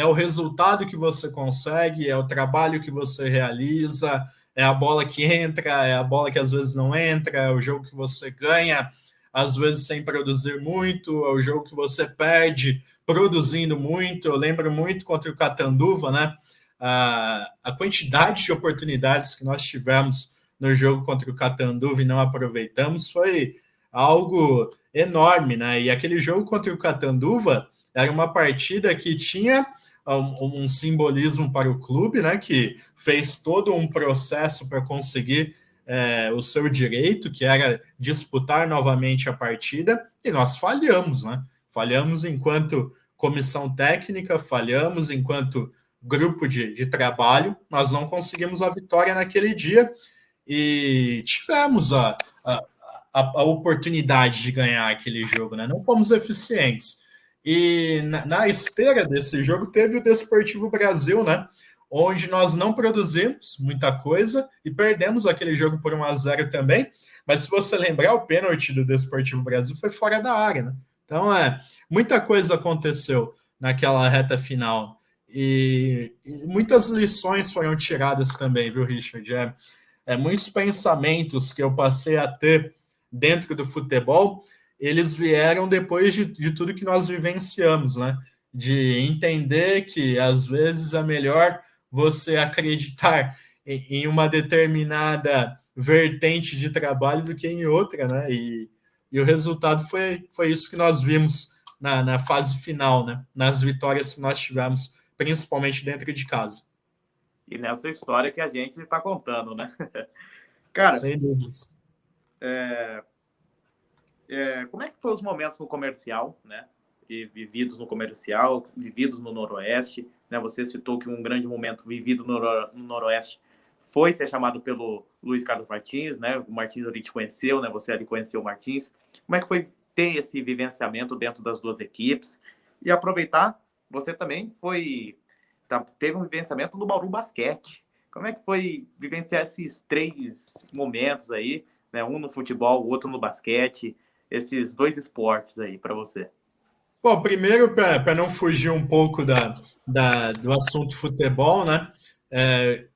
o resultado que você consegue, é o trabalho que você realiza, é a bola que entra, é a bola que às vezes não entra, é o jogo que você ganha, às vezes sem produzir muito, é o jogo que você perde produzindo muito. Eu lembro muito contra o Catanduva, né? A quantidade de oportunidades que nós tivemos no jogo contra o Catanduva e não aproveitamos foi algo enorme, né? E aquele jogo contra o Catanduva era uma partida que tinha um simbolismo para o clube, né? Que fez todo um processo para conseguir o seu direito, que era disputar novamente a partida, e nós falhamos, né? Falhamos enquanto comissão técnica, falhamos enquanto grupo de trabalho, nós não conseguimos a vitória naquele dia e tivemos a oportunidade de ganhar aquele jogo, né? Não fomos eficientes. E na esteira desse jogo teve o Desportivo Brasil, né? Onde nós não produzimos muita coisa e perdemos aquele jogo por 1-0 também. Mas se você lembrar, o pênalti do Desportivo Brasil foi fora da área, né? Então, muita coisa aconteceu naquela reta final. E muitas lições foram tiradas também, viu, Richard? Muitos pensamentos que eu passei a ter dentro do futebol, eles vieram depois de tudo que nós vivenciamos, né? De entender que, às vezes, é melhor você acreditar em uma determinada vertente de trabalho do que em outra, né? E o resultado foi isso que nós vimos na fase final, né? Nas vitórias que nós tivemos, principalmente dentro de casa. E nessa história que a gente está contando, né? Cara, sem dúvidas. Como é que foram os momentos no comercial, né? E vividos no comercial, vividos no Noroeste, né? Você citou que um grande momento vivido no Noroeste foi ser chamado pelo Luiz Carlos Martins, né? O Martins ali te conheceu, né? Você ali conheceu o Martins. Como é que foi ter esse vivenciamento dentro das duas equipes? E aproveitar, você também teve um vivenciamento no Bauru Basquete. Como é que foi vivenciar esses 3 momentos aí, né? Um no futebol, o outro no basquete, esses 2 esportes aí para você? Bom, primeiro, para não fugir um pouco do assunto futebol, né?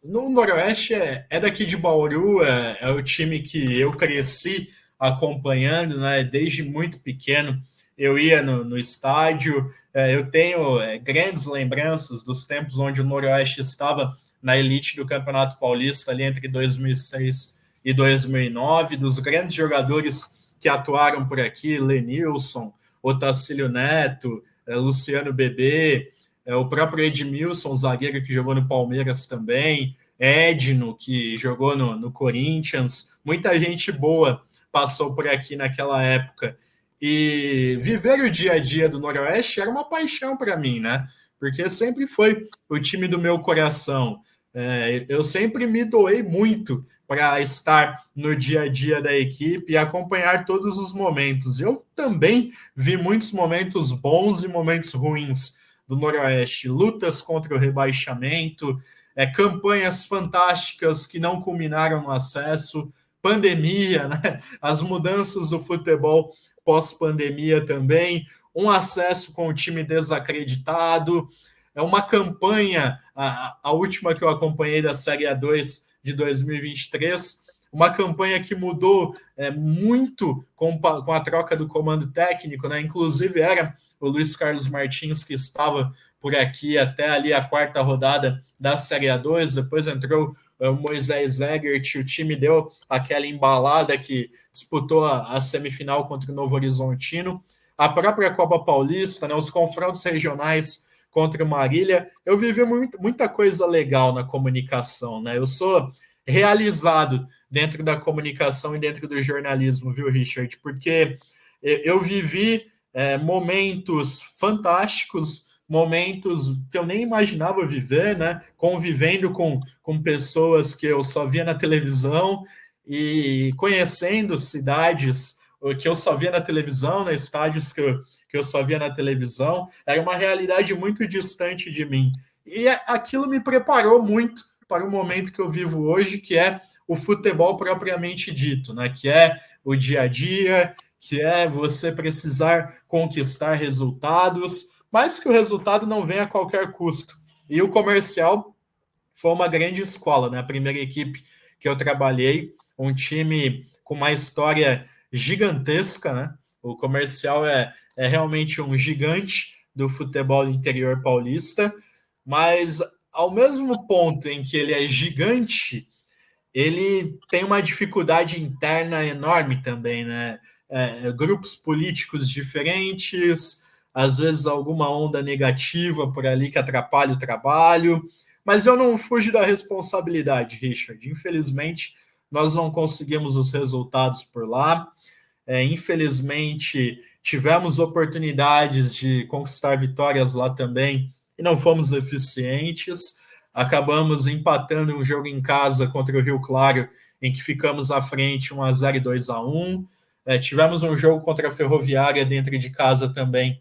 No Noroeste é daqui de Bauru, é o time que eu cresci acompanhando, né? Desde muito pequeno eu ia no estádio, eu tenho grandes lembranças dos tempos onde o Noroeste estava na elite do Campeonato Paulista, ali entre 2006 e 2009, dos grandes jogadores que atuaram por aqui, Lenilson, Otacílio Neto, Luciano Bebê, o próprio Edmilson, zagueiro que jogou no Palmeiras também, Edno, que jogou no Corinthians, muita gente boa passou por aqui naquela época. E viver o dia a dia do Noroeste era uma paixão para mim, né? Porque sempre foi o time do meu coração. Eu sempre me doei muito para estar no dia a dia da equipe e acompanhar todos os momentos. Eu também vi muitos momentos bons e momentos ruins do Noroeste, lutas contra o rebaixamento, campanhas fantásticas que não culminaram no acesso, pandemia, né? As mudanças do futebol pós-pandemia também, um acesso com o time desacreditado, uma campanha, a última que eu acompanhei da Série A2 de 2023, uma campanha que mudou muito com a troca do comando técnico, né? Inclusive era o Luiz Carlos Martins que estava por aqui até ali a quarta rodada da Série A2, depois entrou o Moisés Egert, o time deu aquela embalada que disputou a semifinal contra o Novo Horizontino, a própria Copa Paulista, né, os confrontos regionais contra o Marília. Eu vivi muita coisa legal na comunicação, né? Eu sou realizado dentro da comunicação e dentro do jornalismo, viu, Richard? Porque eu vivi momentos fantásticos, momentos que eu nem imaginava viver, né? Convivendo com pessoas que eu só via na televisão e conhecendo cidades que eu só via na televisão, né? Estádios que eu só via na televisão. Era uma realidade muito distante de mim. E aquilo me preparou muito para o momento que eu vivo hoje, que é o futebol propriamente dito, né? Que é o dia a dia, que é você precisar conquistar resultados, mas que o resultado não venha a qualquer custo. E o Comercial foi uma grande escola, né? A primeira equipe que eu trabalhei, um time com uma história gigantesca, né? O Comercial é realmente um gigante do futebol interior paulista, mas ao mesmo ponto em que ele é gigante, ele tem uma dificuldade interna enorme também, né? Grupos políticos diferentes, às vezes alguma onda negativa por ali que atrapalha o trabalho, mas eu não fujo da responsabilidade, Richard. Infelizmente, nós não conseguimos os resultados por lá. Infelizmente, tivemos oportunidades de conquistar vitórias lá também e não fomos eficientes. Acabamos empatando um jogo em casa contra o Rio Claro, em que ficamos à frente 1-0 e 2-1. Tivemos um jogo contra a Ferroviária dentro de casa também,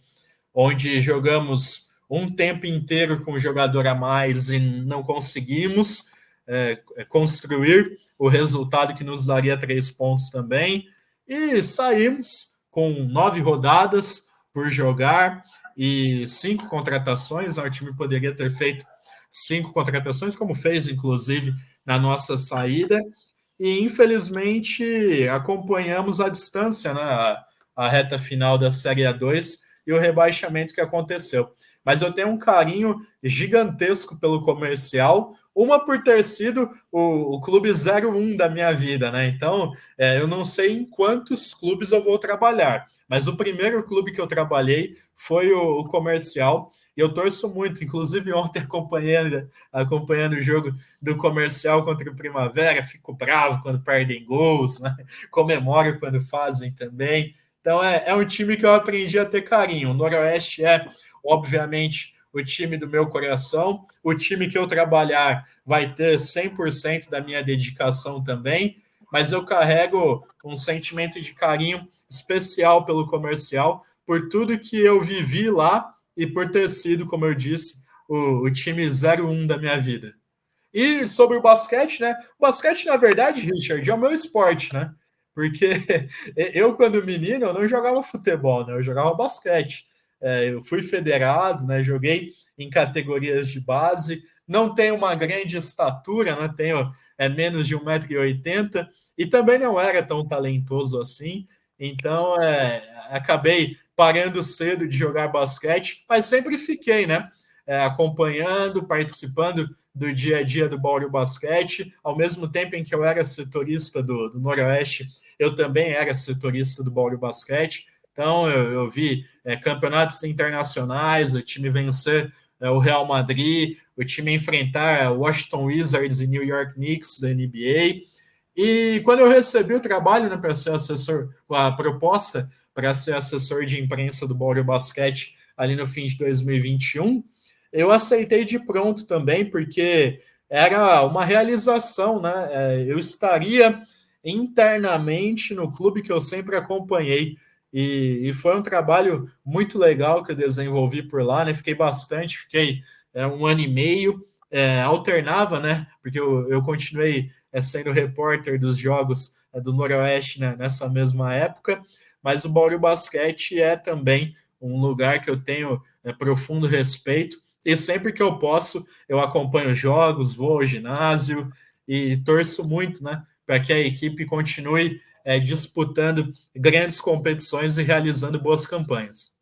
onde jogamos um tempo inteiro com um jogador a mais e não conseguimos construir o resultado que nos daria 3 pontos também. E saímos com 9 rodadas por jogar e 5 contratações. O time poderia ter feito 5 contratações, como fez, inclusive, na nossa saída. E, infelizmente, acompanhamos à distância, né, a reta final da Série A2 e o rebaixamento que aconteceu. Mas eu tenho um carinho gigantesco pelo Comercial, uma por ter sido o clube 01 da minha vida, né? Então, eu não sei em quantos clubes eu vou trabalhar, mas o primeiro clube que eu trabalhei foi o Comercial, e eu torço muito, inclusive ontem acompanhando o jogo do Comercial contra o Primavera, fico bravo quando perdem gols, né? Comemoro quando fazem também. Então, é um time que eu aprendi a ter carinho. O Noroeste obviamente, o time do meu coração. O time que eu trabalhar vai ter 100% da minha dedicação também, mas eu carrego um sentimento de carinho especial pelo Comercial, por tudo que eu vivi lá e por ter sido, como eu disse, o time 01 da minha vida. E sobre o basquete, né? O basquete, na verdade, Richard, é o meu esporte, né? Porque eu, quando menino, eu não jogava futebol, né? Eu jogava basquete. Eu fui federado, né? Joguei em categorias de base. Não tenho uma grande estatura, né? Tenho menos de 1,80 m e também não era tão talentoso assim. Então, acabei parando cedo de jogar basquete, mas sempre fiquei, né? Acompanhando, participando do dia a dia do Bauru Basquete. Ao mesmo tempo em que eu era setorista do Noroeste, eu também era setorista do Bauru Basquete. Então, eu vi campeonatos internacionais, o time vencer o Real Madrid, o time enfrentar Washington Wizards e New York Knicks da NBA. E quando eu recebi o trabalho, né, para ser assessor, a proposta para ser assessor de imprensa do Bauru Basquete ali no fim de 2021, eu aceitei de pronto também, porque era uma realização, né? Eu estaria internamente no clube que eu sempre acompanhei. E foi um trabalho muito legal que eu desenvolvi por lá, né? Fiquei 1 ano e meio, alternava, né? Porque eu continuei sendo repórter dos jogos do Noroeste, né, nessa mesma época, mas o Bauru Basquete é também um lugar que eu tenho profundo respeito, e sempre que eu posso, eu acompanho jogos, vou ao ginásio e torço muito, né, para que a equipe continue disputando grandes competições e realizando boas campanhas.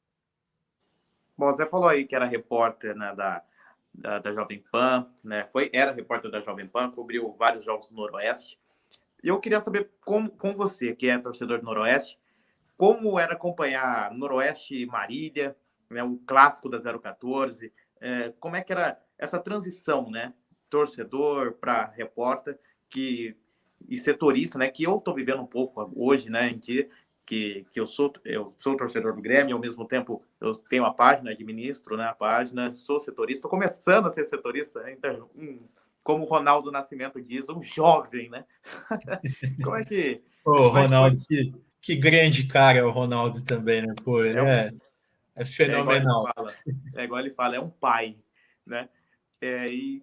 Bom, você falou aí que era repórter, né, da Jovem Pan, né? Era repórter da Jovem Pan, cobriu vários jogos do Noroeste. E eu queria saber com você, que é torcedor do Noroeste, como era acompanhar Noroeste e Marília, né, o clássico da 014, como é que era essa transição, né? Torcedor para repórter e setorista, né? Que eu estou vivendo um pouco hoje, né? Em que eu sou torcedor do Grêmio, ao mesmo tempo eu tenho a página, administro, né, a página, sou setorista, estou começando a ser setorista, então, como o Ronaldo Nascimento diz, um jovem, né? Como é que... Ô, Ronaldo, que grande cara é o Ronaldo também, né? Pô, ele é fenomenal. Igual ele fala, é um pai, né?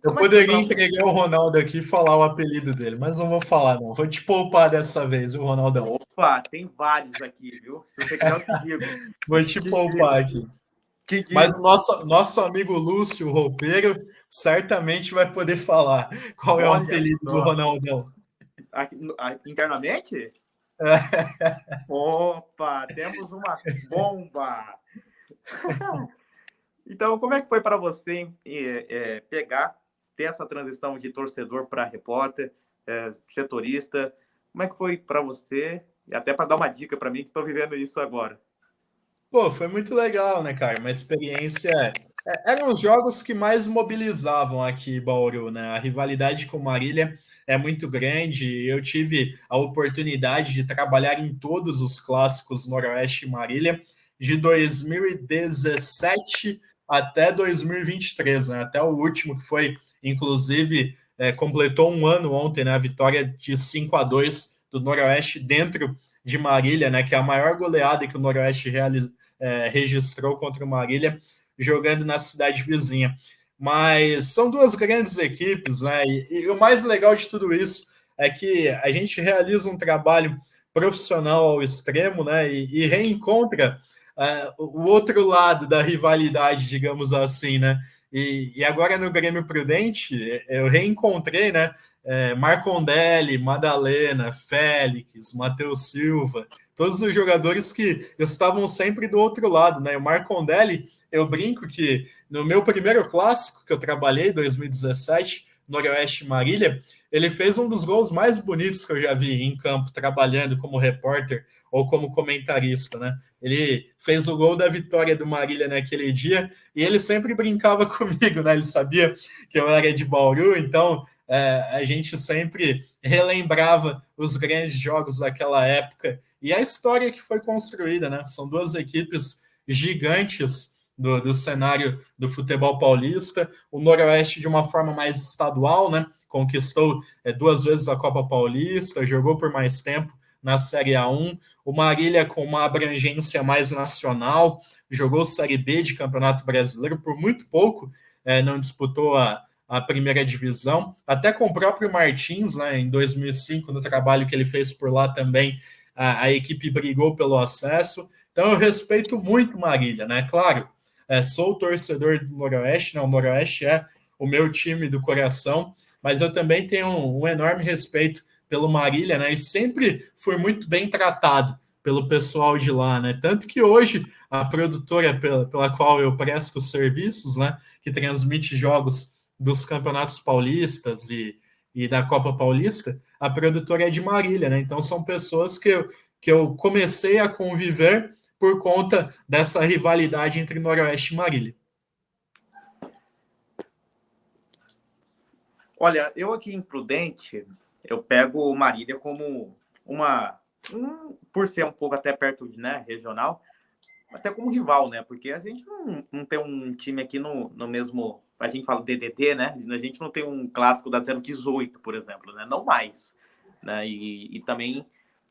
Eu poderia entregar o Ronaldo aqui e falar o apelido dele, mas não vou falar, não. Vou te poupar dessa vez, o Ronaldão. Opa, tem vários aqui, viu? Se você quiser, eu te digo. Vou te poupar aqui. Mas o nosso amigo Lúcio Roupeiro certamente vai poder falar qual é o apelido do Ronaldão. Internamente? Opa, temos uma bomba! Então, como é que foi para você ter essa transição de torcedor para repórter, setorista? Como é que foi para você? E até para dar uma dica para mim, que estou vivendo isso agora. Pô, foi muito legal, né, cara? Uma experiência... Eram os jogos que mais mobilizavam aqui em Bauru, né? A rivalidade com Marília é muito grande. Eu tive a oportunidade de trabalhar em todos os clássicos Noroeste e Marília, de 2017 até 2023, né? Até o último, que foi, inclusive, completou 1 ano ontem, né? A vitória de 5-2 do Noroeste dentro de Marília, né? Que é a maior goleada que o Noroeste registrou contra o Marília, jogando na cidade vizinha. Mas são duas grandes equipes, né? E o mais legal de tudo isso é que a gente realiza um trabalho profissional ao extremo, né? E reencontra o outro lado da rivalidade, digamos assim, né? E agora no Grêmio Prudente, eu reencontrei, né? Marcondelli, Madalena, Félix, Matheus Silva, todos os jogadores que estavam sempre do outro lado, né? O Marcondelli, eu brinco que no meu primeiro clássico que eu trabalhei, 2017, Noroeste Marília, ele fez um dos gols mais bonitos que eu já vi em campo, trabalhando como repórter ou como comentarista, né? Ele fez o gol da vitória do Marília naquele dia e ele sempre brincava comigo, né? Ele sabia que eu era de Bauru, então a gente sempre relembrava os grandes jogos daquela época e a história que foi construída, né? São duas equipes gigantes do cenário do futebol paulista, o Noroeste de uma forma mais estadual, né? Conquistou 2 vezes a Copa Paulista, jogou por mais tempo na Série A1, o Marília com uma abrangência mais nacional, jogou Série B de Campeonato Brasileiro, por muito pouco não disputou a primeira divisão, até com o próprio Martins, né, em 2005, no trabalho que ele fez por lá também, a equipe brigou pelo acesso. Então eu respeito muito Marília, né? Claro, sou torcedor do Noroeste, né? O Noroeste é o meu time do coração, mas eu também tenho um enorme respeito pelo Marília, né? E sempre fui muito bem tratado pelo pessoal de lá, né? Tanto que hoje a produtora pela qual eu presto serviços, né, que transmite jogos dos campeonatos paulistas e da Copa Paulista, a produtora é de Marília, né? Então são pessoas que eu comecei a conviver por conta dessa rivalidade entre Noroeste e Marília. Olha, eu aqui em Prudente, eu pego Marília como por ser um pouco até perto, né, regional, até como rival, né? Porque a gente não tem um time aqui no mesmo. A gente fala DDT, né? A gente não tem um clássico da 018, por exemplo, né? Não mais. Né? E também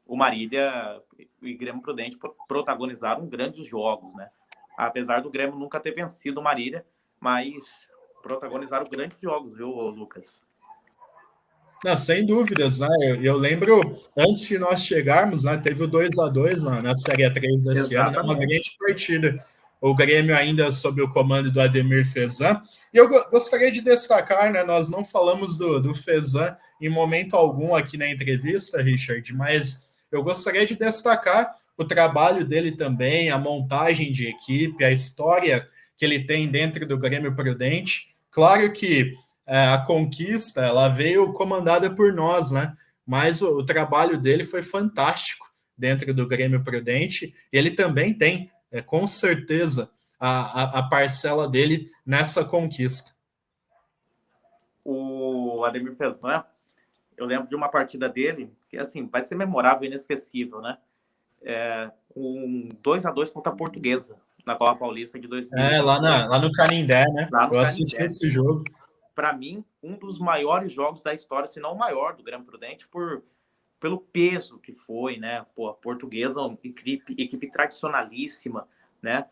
o Marília e o Grêmio Prudente protagonizaram grandes jogos, né? Apesar do Grêmio nunca ter vencido o Marília, mas protagonizaram grandes jogos, viu, Lucas? Não, sem dúvidas, né? Eu lembro, antes de nós chegarmos, né, teve o 2-2 na Série 3 esse ano, né, uma grande partida. O Grêmio ainda sob o comando do Ademir Fezan. E eu gostaria de destacar, né, nós não falamos do Fezan em momento algum aqui na entrevista, Richard, mas eu gostaria de destacar o trabalho dele também, a montagem de equipe, a história que ele tem dentro do Grêmio Prudente. Claro que a conquista ela veio comandada por nós, né? Mas o trabalho dele foi fantástico dentro do Grêmio Prudente. E ele também tem, com certeza, a parcela dele nessa conquista. O Ademir Fezan, eu lembro de uma partida dele que assim vai ser memorável e inesquecível, né? Um 2-2 contra a Portuguesa na Copa Paulista de 2000. Lá no Canindé, né? Lá no eu assisti Canindé. Esse jogo. Para mim, um dos maiores jogos da história, se não o maior do Grêmio Prudente, pelo peso que foi, né? Pô, a Portuguesa, uma equipe tradicionalíssima, né?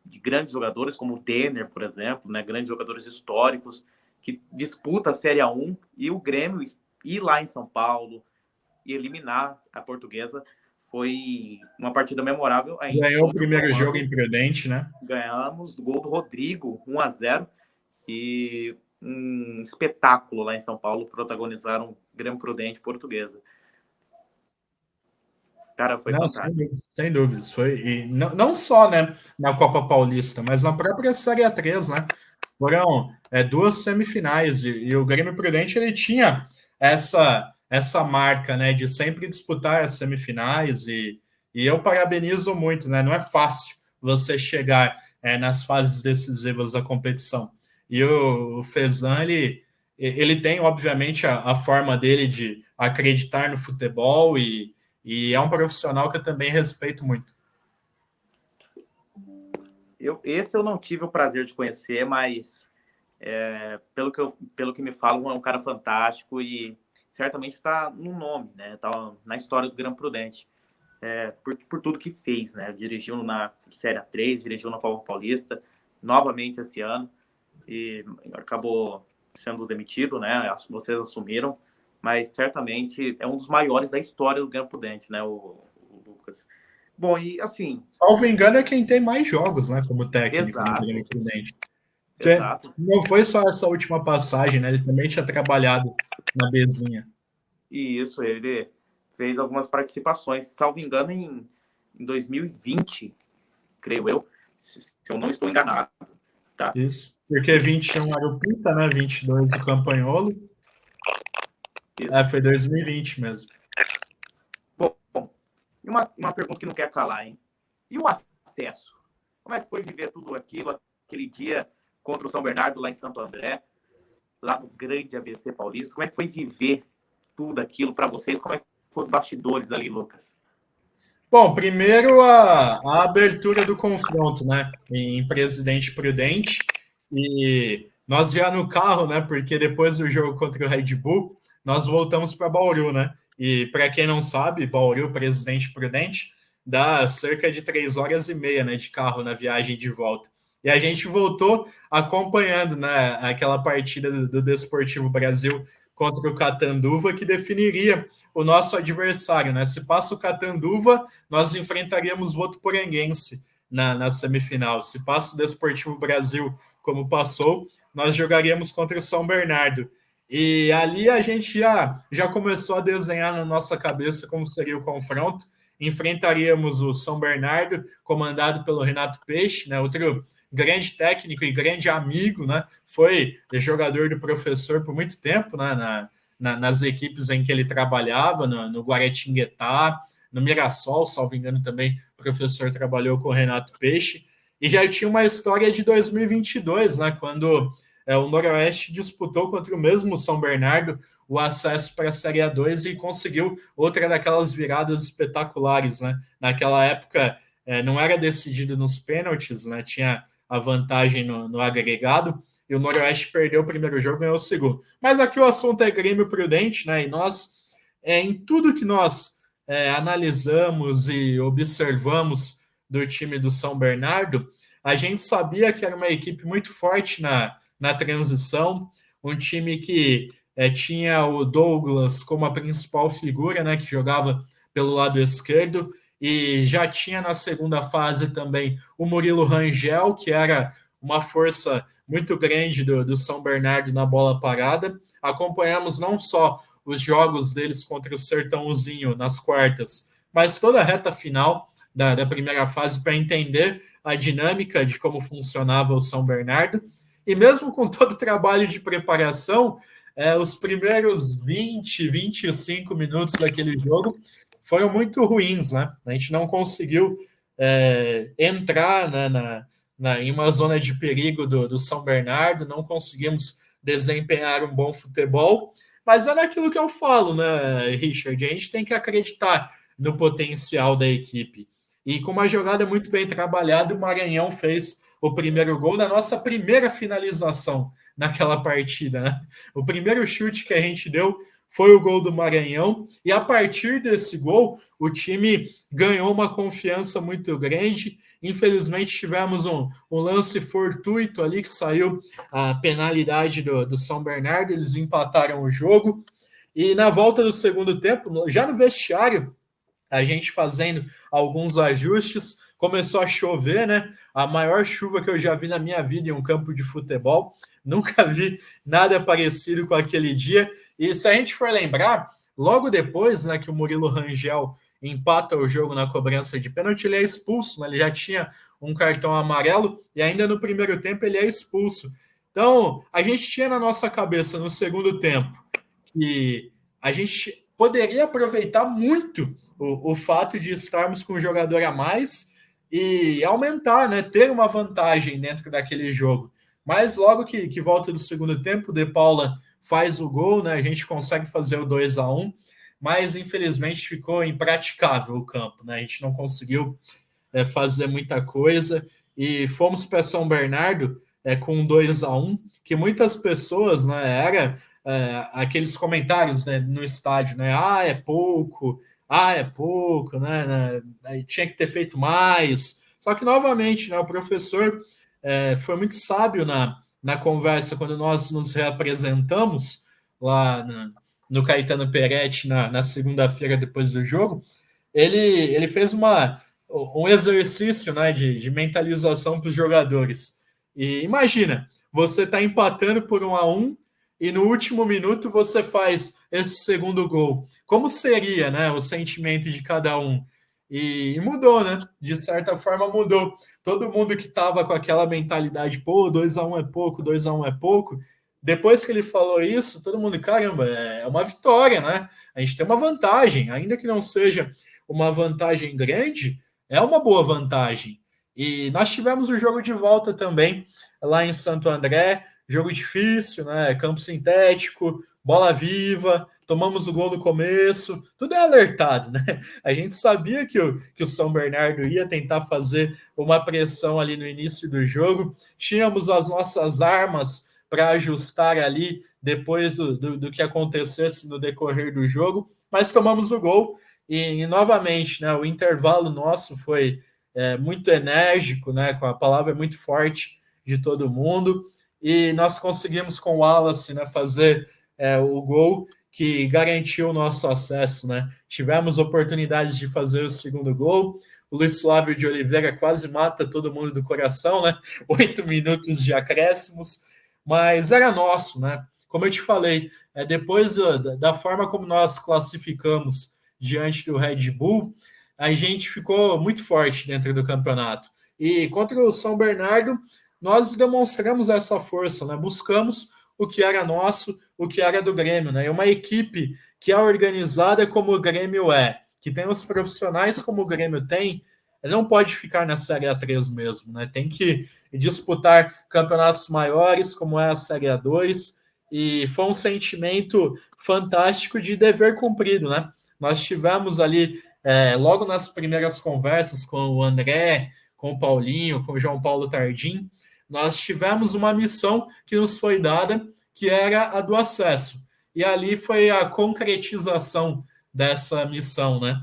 De grandes jogadores como o Denner, por exemplo, né? Grandes jogadores históricos que disputa a Série A1 e o Grêmio ir lá em São Paulo e eliminar a Portuguesa foi uma partida memorável. Ganhou o primeiro jogo em Prudente, né? Ganhamos, gol do Rodrigo, 1-0. E um espetáculo lá em São Paulo, protagonizaram Grêmio Prudente Portuguesa. Cara, foi fantástico. Sem dúvidas. Foi, e não só, né, na Copa Paulista, mas na própria Série A3, né? Foram 2 semifinais e o Grêmio Prudente ele tinha essa marca, né, de sempre disputar as semifinais e eu parabenizo muito, né? Não é fácil você chegar nas fases decisivas da competição. E o Fezan, ele tem, obviamente, a forma dele de acreditar no futebol e é um profissional que eu também respeito muito. Esse eu não tive o prazer de conhecer, mas pelo que me falam, é um cara fantástico e certamente está no nome, né? Está na história do Grêmio Prudente. Por tudo que fez, né? Dirigiu na Série A3, dirigiu na Copa Paulista, novamente esse ano, e acabou sendo demitido, né? Vocês assumiram, mas certamente é um dos maiores da história do Grêmio Prudente, né? O Lucas. Bom, e assim... Salvo engano, é quem tem mais jogos, né? Como técnico no Grêmio Prudente. Exato. Não foi só essa última passagem, né? Ele também tinha trabalhado na Bezinha. E isso, ele fez algumas participações, salvo engano, em 2020, creio eu, se eu não estou enganado. Tá? Isso, porque 21 era o Pita, né? 22 o Campanholo. Foi 2020 mesmo. Bom, e uma pergunta que não quer calar, hein? E o acesso? Como é que foi viver tudo aquilo, aquele dia contra o São Bernardo lá em Santo André, lá no grande ABC Paulista? Como é que foi viver tudo aquilo para vocês? Como é que foram os bastidores ali, Lucas? Bom, primeiro a abertura do confronto, né, em Presidente Prudente, e nós já no carro, né, porque depois do jogo contra o Red Bull, nós voltamos para Bauru, né, e para quem não sabe, Bauru, Presidente Prudente, dá cerca de 3h30, né, de carro na viagem de volta. E a gente voltou acompanhando, né, aquela partida do Desportivo Brasil contra o Catanduva, que definiria o nosso adversário, né? Se passa o Catanduva, nós enfrentaríamos Votuporanguense na semifinal. Se passa o Desportivo Brasil, como passou, nós jogaríamos contra o São Bernardo. E ali a gente já começou a desenhar na nossa cabeça como seria o confronto. Enfrentaríamos o São Bernardo, comandado pelo Renato Peixe, né? Outro grande técnico e grande amigo, né? Foi jogador do professor por muito tempo, né? Nas equipes em que ele trabalhava, no Guaratinguetá, no Mirassol, salvo engano também, o professor trabalhou com o Renato Peixe, e já tinha uma história de 2022, né? Quando o Noroeste disputou contra o mesmo São Bernardo o acesso para a Série A2 e conseguiu outra daquelas viradas espetaculares, né? Naquela época não era decidido nos pênaltis, né? Tinha a vantagem no agregado, e o Noroeste perdeu o primeiro jogo e ganhou o segundo. Mas aqui o assunto é Grêmio Prudente, né? E nós, em tudo que nós analisamos e observamos do time do São Bernardo, a gente sabia que era uma equipe muito forte na transição, um time que tinha o Douglas como a principal figura, né, que jogava pelo lado esquerdo, e já tinha na segunda fase também o Murilo Rangel, que era uma força muito grande do São Bernardo na bola parada. Acompanhamos não só os jogos deles contra o Sertãozinho nas quartas, mas toda a reta final da primeira fase para entender a dinâmica de como funcionava o São Bernardo. E mesmo com todo o trabalho de preparação, os primeiros 20, 25 minutos daquele jogo foram muito ruins, né? A gente não conseguiu entrar, né, em uma zona de perigo do São Bernardo, não conseguimos desempenhar um bom futebol, mas é naquilo que eu falo, né, Richard? A gente tem que acreditar no potencial da equipe. E com uma jogada muito bem trabalhada, o Maranhão fez o primeiro gol da nossa primeira finalização naquela partida, né? O primeiro chute que a gente deu foi o gol do Maranhão, e a partir desse gol, o time ganhou uma confiança muito grande. Infelizmente, tivemos um lance fortuito ali, que saiu a penalidade do São Bernardo, eles empataram o jogo, e na volta do segundo tempo, já no vestiário, a gente fazendo alguns ajustes, começou a chover, né? A maior chuva que eu já vi na minha vida em um campo de futebol. Nunca vi nada parecido com aquele dia. E se a gente for lembrar, logo depois, né, que o Murilo Rangel empata o jogo na cobrança de pênalti, ele é expulso, né? Ele já tinha um cartão amarelo e ainda no primeiro tempo ele é expulso. Então, a gente tinha na nossa cabeça no segundo tempo que a gente poderia aproveitar muito o fato de estarmos com um jogador a mais e aumentar, né, ter uma vantagem dentro daquele jogo. Mas logo que volta do segundo tempo, o De Paula faz o gol, né, a gente consegue fazer o 2-1, mas infelizmente ficou impraticável o campo, né, a gente não conseguiu fazer muita coisa e fomos para São Bernardo com 2-1, que muitas pessoas, né, era aqueles comentários, né, no estádio, né, é pouco, né, tinha que ter feito mais. Só que, novamente, né, o professor foi muito sábio na conversa quando nós nos reapresentamos lá no Caetano Peretti na segunda-feira depois do jogo. Ele fez um exercício, né, de mentalização para os jogadores. E imagina, você está empatando por 1-1 e no último minuto você faz esse segundo gol. Como seria, né, o sentimento de cada um? E mudou, né? De certa forma mudou. Todo mundo que estava com aquela mentalidade, 2-1 é pouco, 2-1 é pouco. Depois que ele falou isso, todo mundo, caramba, é uma vitória, né? A gente tem uma vantagem, ainda que não seja uma vantagem grande, é uma boa vantagem. E nós tivemos o jogo de volta também, lá em Santo André, jogo difícil, né? Campo sintético, bola viva, tomamos o gol no começo, tudo é alertado, né? A gente sabia que o São Bernardo ia tentar fazer uma pressão ali no início do jogo, tínhamos as nossas armas para ajustar ali depois do que acontecesse no decorrer do jogo, mas tomamos o gol e novamente, né, o intervalo nosso foi muito enérgico, né, com a palavra muito forte de todo mundo, e nós conseguimos com o Wallace, né, fazer o gol que garantiu o nosso acesso, né? Tivemos oportunidades de fazer o segundo gol, o Luiz Flávio de Oliveira quase mata todo mundo do coração, né? 8 minutos de acréscimos, mas era nosso, né? Como eu te falei, depois da forma como nós classificamos diante do Red Bull, a gente ficou muito forte dentro do campeonato. E contra o São Bernardo, nós demonstramos essa força, né? Buscamos o que era nosso, o que era do Grêmio, né? E uma equipe que é organizada como o Grêmio é, que tem os profissionais como o Grêmio tem, não pode ficar na Série A3 mesmo, né? Tem que disputar campeonatos maiores, como é a Série A2, e foi um sentimento fantástico de dever cumprido, né? Nós tivemos ali, logo nas primeiras conversas com o André, com o Paulinho, com o João Paulo Tardim, nós tivemos uma missão que nos foi dada, que era a do acesso. E ali foi a concretização dessa missão, né?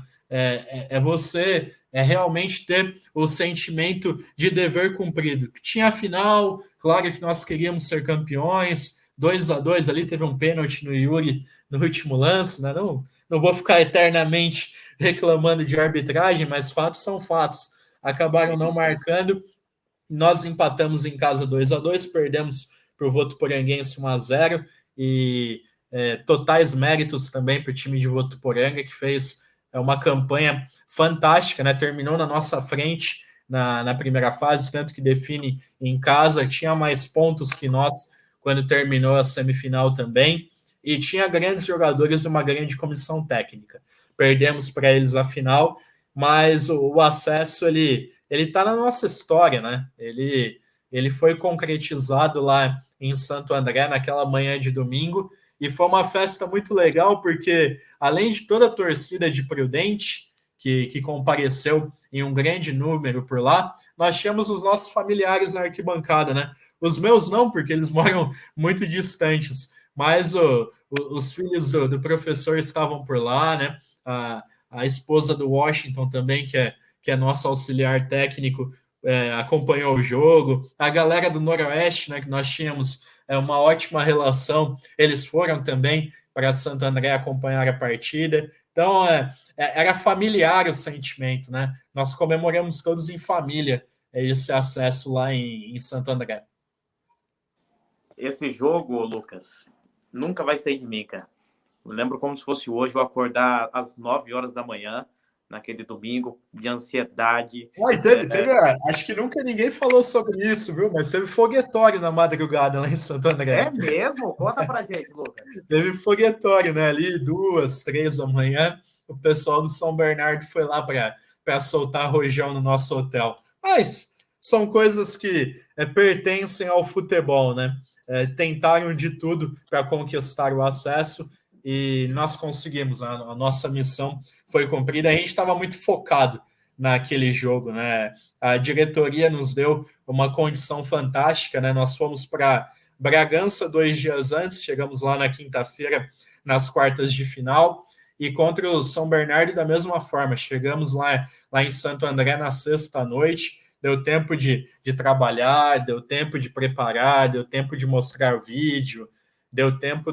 Você realmente ter o sentimento de dever cumprido. Tinha a final, claro que nós queríamos ser campeões, 2-2 ali, teve um pênalti no Yuri no último lance, né? Não vou ficar eternamente reclamando de arbitragem, mas fatos são fatos. Acabaram não marcando, nós empatamos em casa 2-2, perdemos para o Votuporanguense 1-0, e totais méritos também para o time de Votuporanga, que fez uma campanha fantástica, né? Terminou na nossa frente na primeira fase, tanto que define em casa, tinha mais pontos que nós quando terminou a semifinal também, e tinha grandes jogadores e uma grande comissão técnica. Perdemos para eles a final, mas o acesso ele está na nossa história, né? Ele foi concretizado lá em Santo André naquela manhã de domingo, e foi uma festa muito legal, porque além de toda a torcida de Prudente, que compareceu em um grande número por lá, nós tínhamos os nossos familiares na arquibancada, né? Os meus não, porque eles moram muito distantes, mas os filhos do professor estavam por lá, né? A esposa do Washington também, que é nosso auxiliar técnico, acompanhou o jogo. A galera do Noroeste, né, que nós tínhamos uma ótima relação, eles foram também para Santo André acompanhar a partida. Então, era familiar o sentimento, né? Nós comemoramos todos em família esse acesso lá em Santo André. Esse jogo, Lucas, nunca vai sair de mim, cara. Eu lembro como se fosse hoje, eu acordar às 9 horas da manhã, naquele domingo, de ansiedade. Teve, acho que nunca ninguém falou sobre isso, viu? Mas teve foguetório na madrugada lá em Santo André. É mesmo? Conta pra gente, Lucas. Teve foguetório, né? Ali 2, 3 da manhã, o pessoal do São Bernardo foi lá para soltar rojão no nosso hotel. Mas são coisas que pertencem ao futebol, né? Tentaram de tudo para conquistar o acesso, e nós conseguimos. A nossa missão foi cumprida. A gente estava muito focado naquele jogo, né? A diretoria nos deu uma condição fantástica, né? Nós fomos para Bragança 2 dias antes, chegamos lá na quinta-feira, nas quartas de final, e contra o São Bernardo da mesma forma. Chegamos lá em Santo André na sexta-noite, deu tempo de trabalhar, deu tempo de preparar, deu tempo de mostrar o vídeo, deu tempo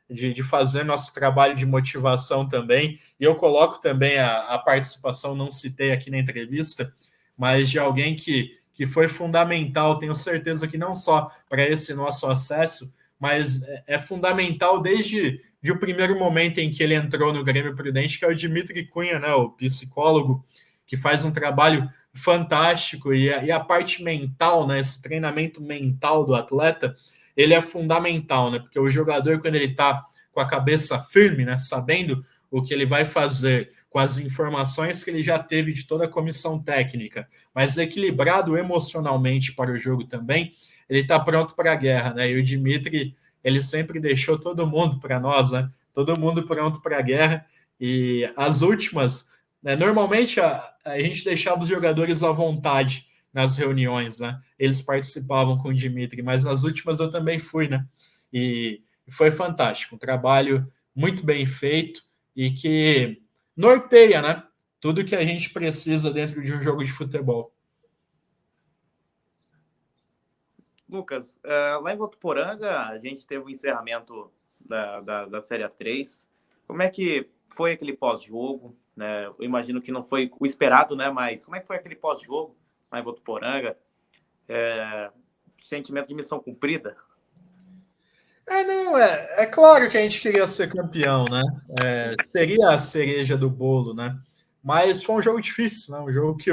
de fazer nosso trabalho de motivação também. E eu coloco também a participação, não citei aqui na entrevista, mas de alguém que foi fundamental, tenho certeza que não só para esse nosso acesso, mas é fundamental desde o primeiro momento em que ele entrou no Grêmio Prudente, que é o Dimitri Cunha, né, o psicólogo, que faz um trabalho fantástico, e a parte mental, né, esse treinamento mental do atleta, ele é fundamental, né, porque o jogador, quando ele está com a cabeça firme, né, sabendo o que ele vai fazer, com as informações que ele já teve de toda a comissão técnica, mas equilibrado emocionalmente para o jogo também, ele está pronto para a guerra, né? E o Dimitri, ele sempre deixou todo mundo para nós, né? Todo mundo pronto para a guerra. E as últimas, né? Normalmente a gente deixava os jogadores à vontade nas reuniões, né? Eles participavam com o Dimitri, mas nas últimas eu também fui, né? E foi fantástico, um trabalho muito bem feito e que norteia, né? Tudo que a gente precisa dentro de um jogo de futebol. Lucas, lá em Votuporanga, a gente teve o encerramento da Série A3. Como é que foi aquele pós-jogo? Né? Eu imagino que não foi o esperado, né? Mas como é que foi aquele pós-jogo lá em Votuporanga? Sentimento de missão cumprida? Não, é claro que a gente queria ser campeão, né? Seria a cereja do bolo, né? Mas foi um jogo difícil, né? Um jogo que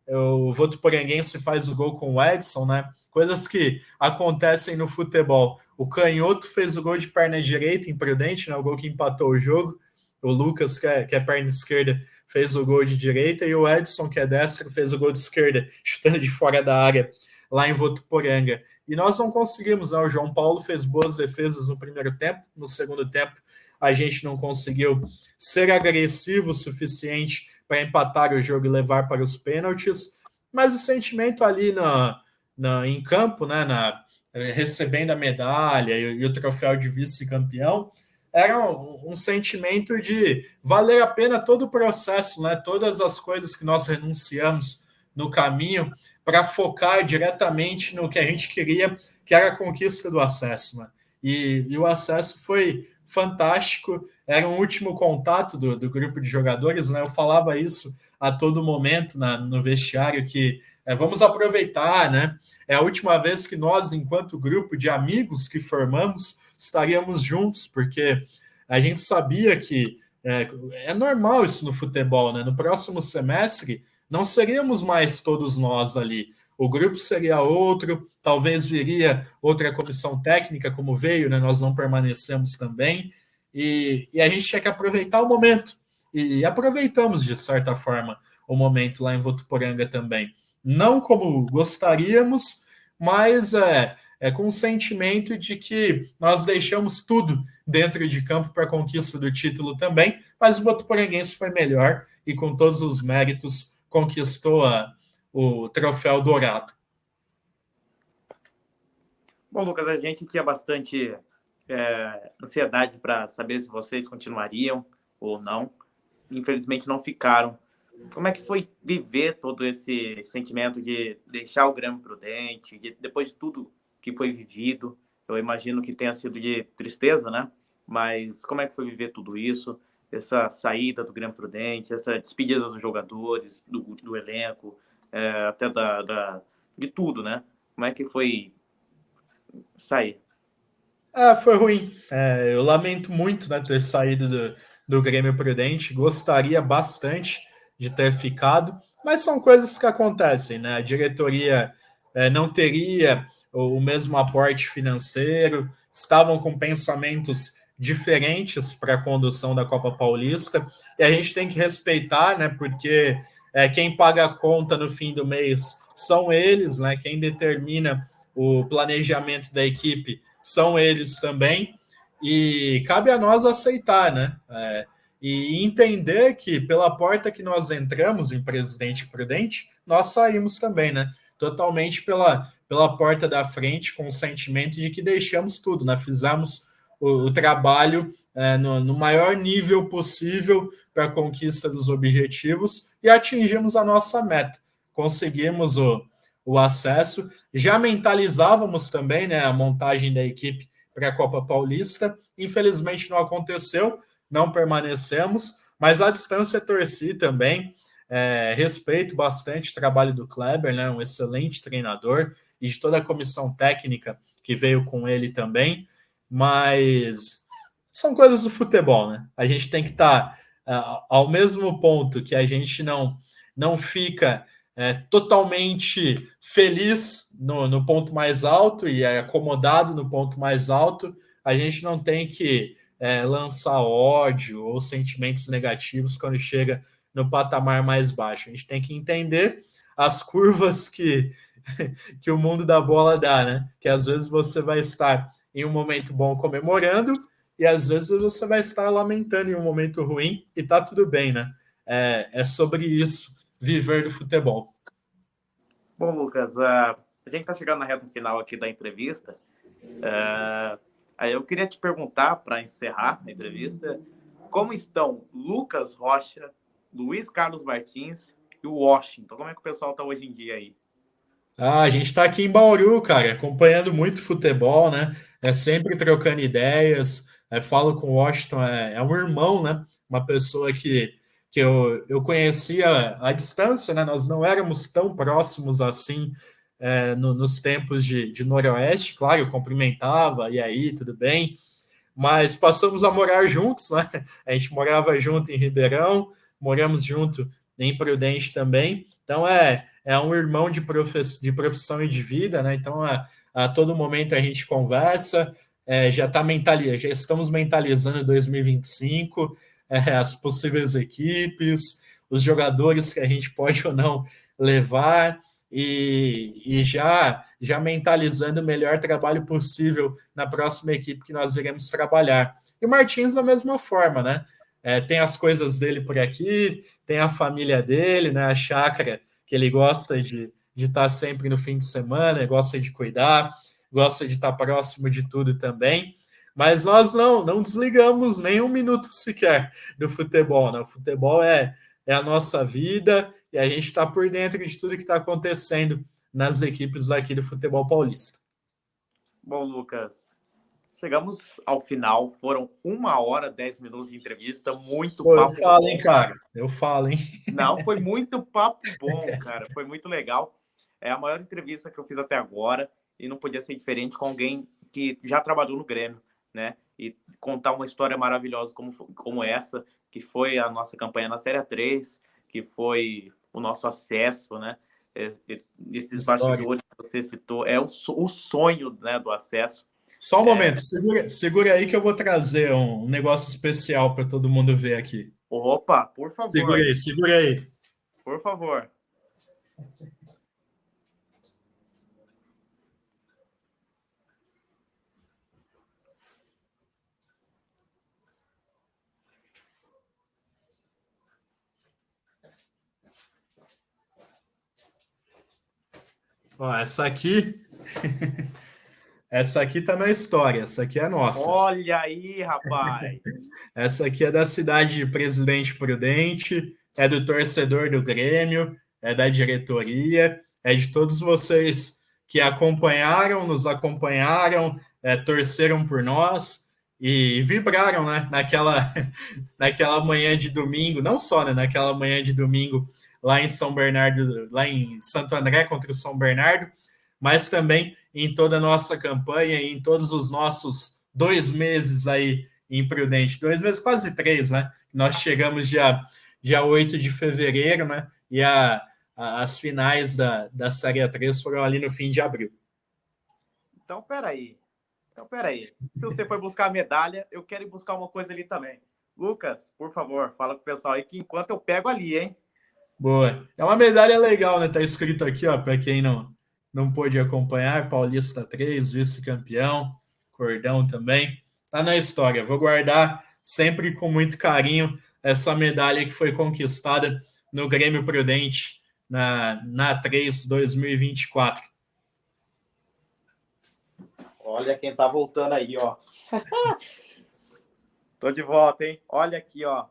o Votuporanguense faz o gol com o Edson, né? Coisas que acontecem no futebol. O Canhoto fez o gol de perna direita, imprudente, né? O gol que empatou o jogo. O Lucas, que é perna esquerda, fez o gol de direita, e o Edson, que é destro, fez o gol de esquerda, chutando de fora da área, lá em Votuporanga. E nós não conseguimos, né? O João Paulo fez boas defesas no primeiro tempo, no segundo tempo a gente não conseguiu ser agressivo o suficiente para empatar o jogo e levar para os pênaltis, mas o sentimento ali em campo, né, recebendo a medalha e o troféu de vice-campeão, era um sentimento de valer a pena todo o processo, né, todas as coisas que nós renunciamos no caminho para focar diretamente no que a gente queria, que era a conquista do acesso. Né? E o acesso foi fantástico, era um último contato do grupo de jogadores, né? Eu falava isso a todo momento no vestiário, que vamos aproveitar, né? É a última vez que nós, enquanto grupo de amigos que formamos, estaríamos juntos, porque a gente sabia que é normal isso no futebol, né? No próximo semestre, não seríamos mais todos nós ali. O grupo seria outro, talvez viria outra comissão técnica, como veio, né? Nós não permanecemos também, e a gente tinha que aproveitar o momento, e aproveitamos, de certa forma, o momento lá em Votuporanga também. Não como gostaríamos, mas com o sentimento de que nós deixamos tudo dentro de campo para a conquista do título também, mas o Votuporanguense foi melhor e, com todos os méritos, conquistou o troféu dourado. Bom, Lucas, a gente tinha bastante ansiedade para saber se vocês continuariam ou não. Infelizmente não ficaram. Como é que foi viver todo esse sentimento de deixar o Grêmio Prudente, depois de tudo que foi vivido? Eu imagino que tenha sido de tristeza, né? Mas como é que foi viver tudo isso? Essa saída do Grêmio Prudente, essa despedida dos jogadores, do elenco, até de tudo, né? Como é que foi sair? Foi ruim. Eu lamento muito, né, ter saído do Grêmio Prudente. Gostaria bastante de ter ficado, mas são coisas que acontecem, né? A diretoria não teria o mesmo aporte financeiro, estavam com pensamentos diferentes para a condução da Copa Paulista, e a gente tem que respeitar, né? Porque quem paga a conta no fim do mês são eles, né? Quem determina o planejamento da equipe são eles também, e cabe a nós aceitar, né? E entender que pela porta que nós entramos em Presidente Prudente, nós saímos também, né? Totalmente pela porta da frente, com o sentimento de que deixamos tudo, né? Fizemos o trabalho no maior nível possível para a conquista dos objetivos e atingimos a nossa meta. Conseguimos o acesso, já mentalizávamos também, né, a montagem da equipe para a Copa Paulista. Infelizmente não aconteceu, não permanecemos, mas à distância torci também. Respeito bastante o trabalho do Kleber, né, um excelente treinador, e de toda a comissão técnica que veio com ele também, mas são coisas do futebol, né? A gente tem que estar ao mesmo ponto que a gente não fica totalmente feliz no ponto mais alto e acomodado no ponto mais alto, a gente não tem que lançar ódio ou sentimentos negativos quando chega no patamar mais baixo. A gente tem que entender as curvas que o mundo da bola dá, né? Que às vezes você vai estar em um momento bom comemorando e às vezes você vai estar lamentando em um momento ruim e tá tudo bem, né? É sobre isso, viver do futebol. Bom, Lucas, a gente está chegando na reta final aqui da entrevista. Aí eu queria te perguntar, para encerrar a entrevista, como estão Lucas Rocha, Luiz Carlos Martins e o Washington? Como é que o pessoal está hoje em dia aí? A gente está aqui em Bauru, cara, acompanhando muito futebol, né? Sempre trocando ideias. Falo com o Washington, é um irmão, né? Uma pessoa que eu conhecia à distância, né? Nós não éramos tão próximos assim nos tempos de Noroeste. Claro, eu cumprimentava, e aí, tudo bem? Mas passamos a morar juntos, né? A gente morava junto em Ribeirão, moramos junto em Prudente também. Então é um irmão de profissão e de vida, né? Então, a todo momento a gente conversa, já estamos mentalizando 2025, as possíveis equipes, os jogadores que a gente pode ou não levar, e já mentalizando o melhor trabalho possível na próxima equipe que nós iremos trabalhar. E o Martins da mesma forma, né? Tem as coisas dele por aqui, tem a família dele, né? A chácara que ele gosta de estar sempre no fim de semana, gosta de cuidar, gosta de estar próximo de tudo também. Mas nós não desligamos nem um minuto sequer do futebol, né? O futebol é a nossa vida e a gente está por dentro de tudo que está acontecendo nas equipes aqui do futebol paulista. Bom, Lucas, chegamos ao final. Foram 1 hora, 10 minutos de entrevista. Muito Pô, eu papo falo, hein, bom. cara? Eu falo, hein? Não, foi muito papo bom, cara. Foi muito legal. É a maior entrevista que eu fiz até agora e não podia ser diferente com alguém que já trabalhou no Grêmio, né? E contar uma história maravilhosa como essa, que foi a nossa campanha na Série 3, que foi o nosso acesso, né? Esses História. bastidores que você citou, o sonho, né, do acesso. Só um momento, segura aí que eu vou trazer um negócio especial para todo mundo ver aqui. Opa, por favor. Segura aí. Por favor. Ó, essa aqui tá na história, essa aqui é nossa. Olha aí, rapaz. Essa aqui é da cidade de Presidente Prudente, é do torcedor do Grêmio, é da diretoria, é de todos vocês que nos acompanharam, torceram por nós e vibraram, né, naquela manhã de domingo, não só, né, naquela manhã de domingo lá em São Bernardo, lá em Santo André contra o São Bernardo, mas também em toda a nossa campanha e em todos os nossos 2 meses aí em Prudente. 2 meses, quase 3, né? Nós chegamos dia 8 de fevereiro, né? E as finais da Série 3 foram ali no fim de abril. Então, peraí. Se você foi buscar a medalha, eu quero ir buscar uma coisa ali também. Lucas, por favor, fala com o pessoal aí que enquanto eu pego ali, hein? Boa. É uma medalha legal, né? Tá escrito aqui, ó, para quem não pôde acompanhar, Paulista 3, vice-campeão, cordão também. Tá na história. Vou guardar sempre com muito carinho essa medalha que foi conquistada no Grêmio Prudente na 3 2024. Olha quem tá voltando aí, ó. Tô de volta, hein? Olha aqui, ó.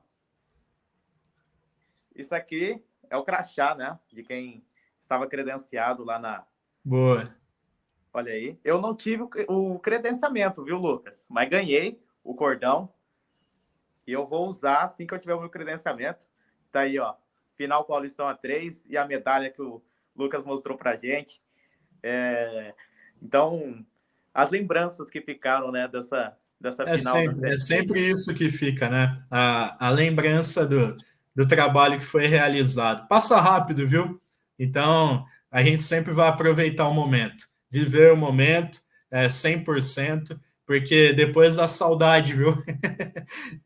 Isso aqui é o crachá, né? De quem estava credenciado lá na. Boa. Olha aí. Eu não tive o credenciamento, viu, Lucas? Mas ganhei o cordão. E eu vou usar assim que eu tiver o meu credenciamento. Tá aí, ó. Final Paulistão A3 e a medalha que o Lucas mostrou pra gente. Então, as lembranças que ficaram, né, dessa final. É sempre isso que fica, né? A lembrança do trabalho que foi realizado. Passa rápido, viu? Então, a gente sempre vai aproveitar o momento. Viver o momento 100%, porque depois dá saudade, viu?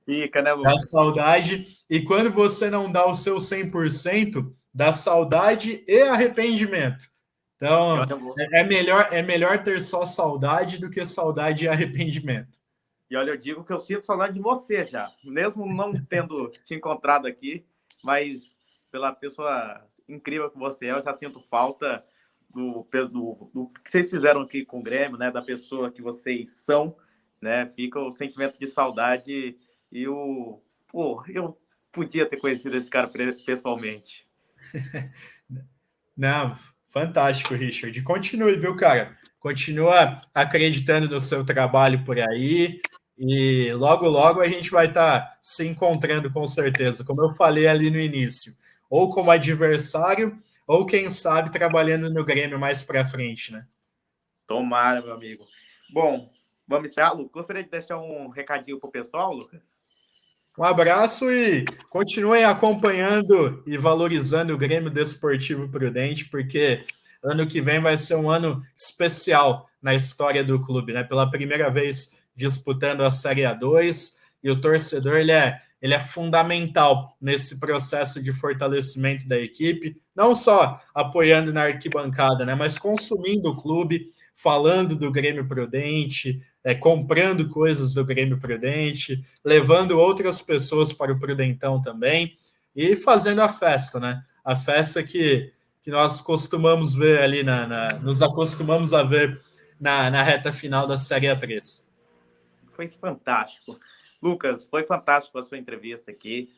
Fica, né, Dá Lucas? saudade. E quando você não dá o seu 100%, dá saudade e arrependimento. Então, é melhor ter só saudade do que saudade e arrependimento. E olha, eu digo que eu sinto saudade de você já, mesmo não tendo te encontrado aqui, mas pela pessoa incrível que você é, eu já sinto falta do que vocês fizeram aqui com o Grêmio, né? Da pessoa que vocês são, né? Fica o sentimento de saudade e eu podia ter conhecido esse cara pessoalmente. Não, fantástico, Richard. Continue, viu, cara? Continua acreditando no seu trabalho por aí e logo, logo a gente vai estar se encontrando com certeza, como eu falei ali no início, ou como adversário, ou quem sabe trabalhando no Grêmio mais para frente, né? Tomara, meu amigo. Bom, vamos encerrar, Lucas. Gostaria de deixar um recadinho pro pessoal, Lucas? Um abraço e continuem acompanhando e valorizando o Grêmio Desportivo Prudente, porque ano que vem vai ser um ano especial na história do clube, né? Pela primeira vez disputando a Série A2, e o torcedor ele é fundamental nesse processo de fortalecimento da equipe, não só apoiando na arquibancada, né? Mas consumindo o clube, falando do Grêmio Prudente, comprando coisas do Grêmio Prudente, levando outras pessoas para o Prudentão também e fazendo a festa, né? A festa que nós costumamos ver ali, nos acostumamos a ver na reta final da Série A3. Foi fantástico. Lucas, foi fantástico a sua entrevista aqui.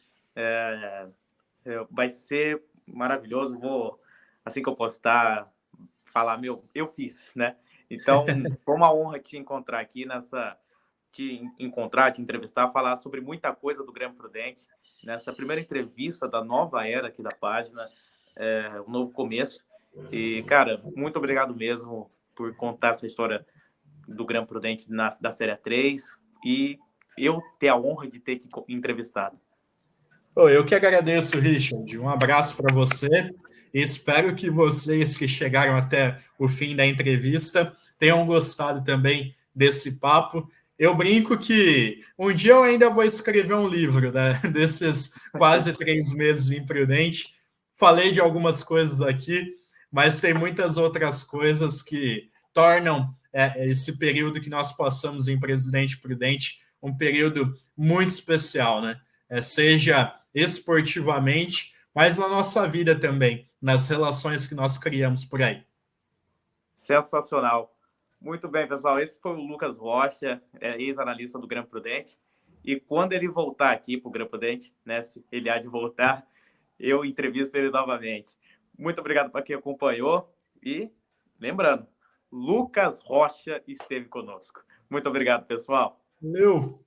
Vai ser maravilhoso. Vou, assim que eu postar, falar, eu fiz, né? Então, foi uma honra te encontrar aqui te entrevistar, falar sobre muita coisa do Grêmio Prudente, nessa primeira entrevista da nova era aqui da página, um novo começo. E, cara, muito obrigado mesmo por contar essa história do Grêmio Prudente da Série 3 e eu ter a honra de ter te entrevistado. Eu que agradeço, Richard. Um abraço para você. Espero que vocês que chegaram até o fim da entrevista tenham gostado também desse papo. Eu brinco que um dia eu ainda vou escrever um livro, né? Desses quase 3 meses imprudente. Falei de algumas coisas aqui, mas tem muitas outras coisas que tornam esse período que nós passamos em Presidente Prudente um período muito especial, né? Seja esportivamente, mas na nossa vida também, nas relações que nós criamos por aí. Sensacional. Muito bem, pessoal. Esse foi o Lucas Rocha, ex-analista do Grêmio Prudente. E quando ele voltar aqui para o Grêmio Prudente, né, se ele há de voltar, eu entrevisto ele novamente. Muito obrigado para quem acompanhou. E lembrando, Lucas Rocha esteve conosco. Muito obrigado, pessoal. Valeu!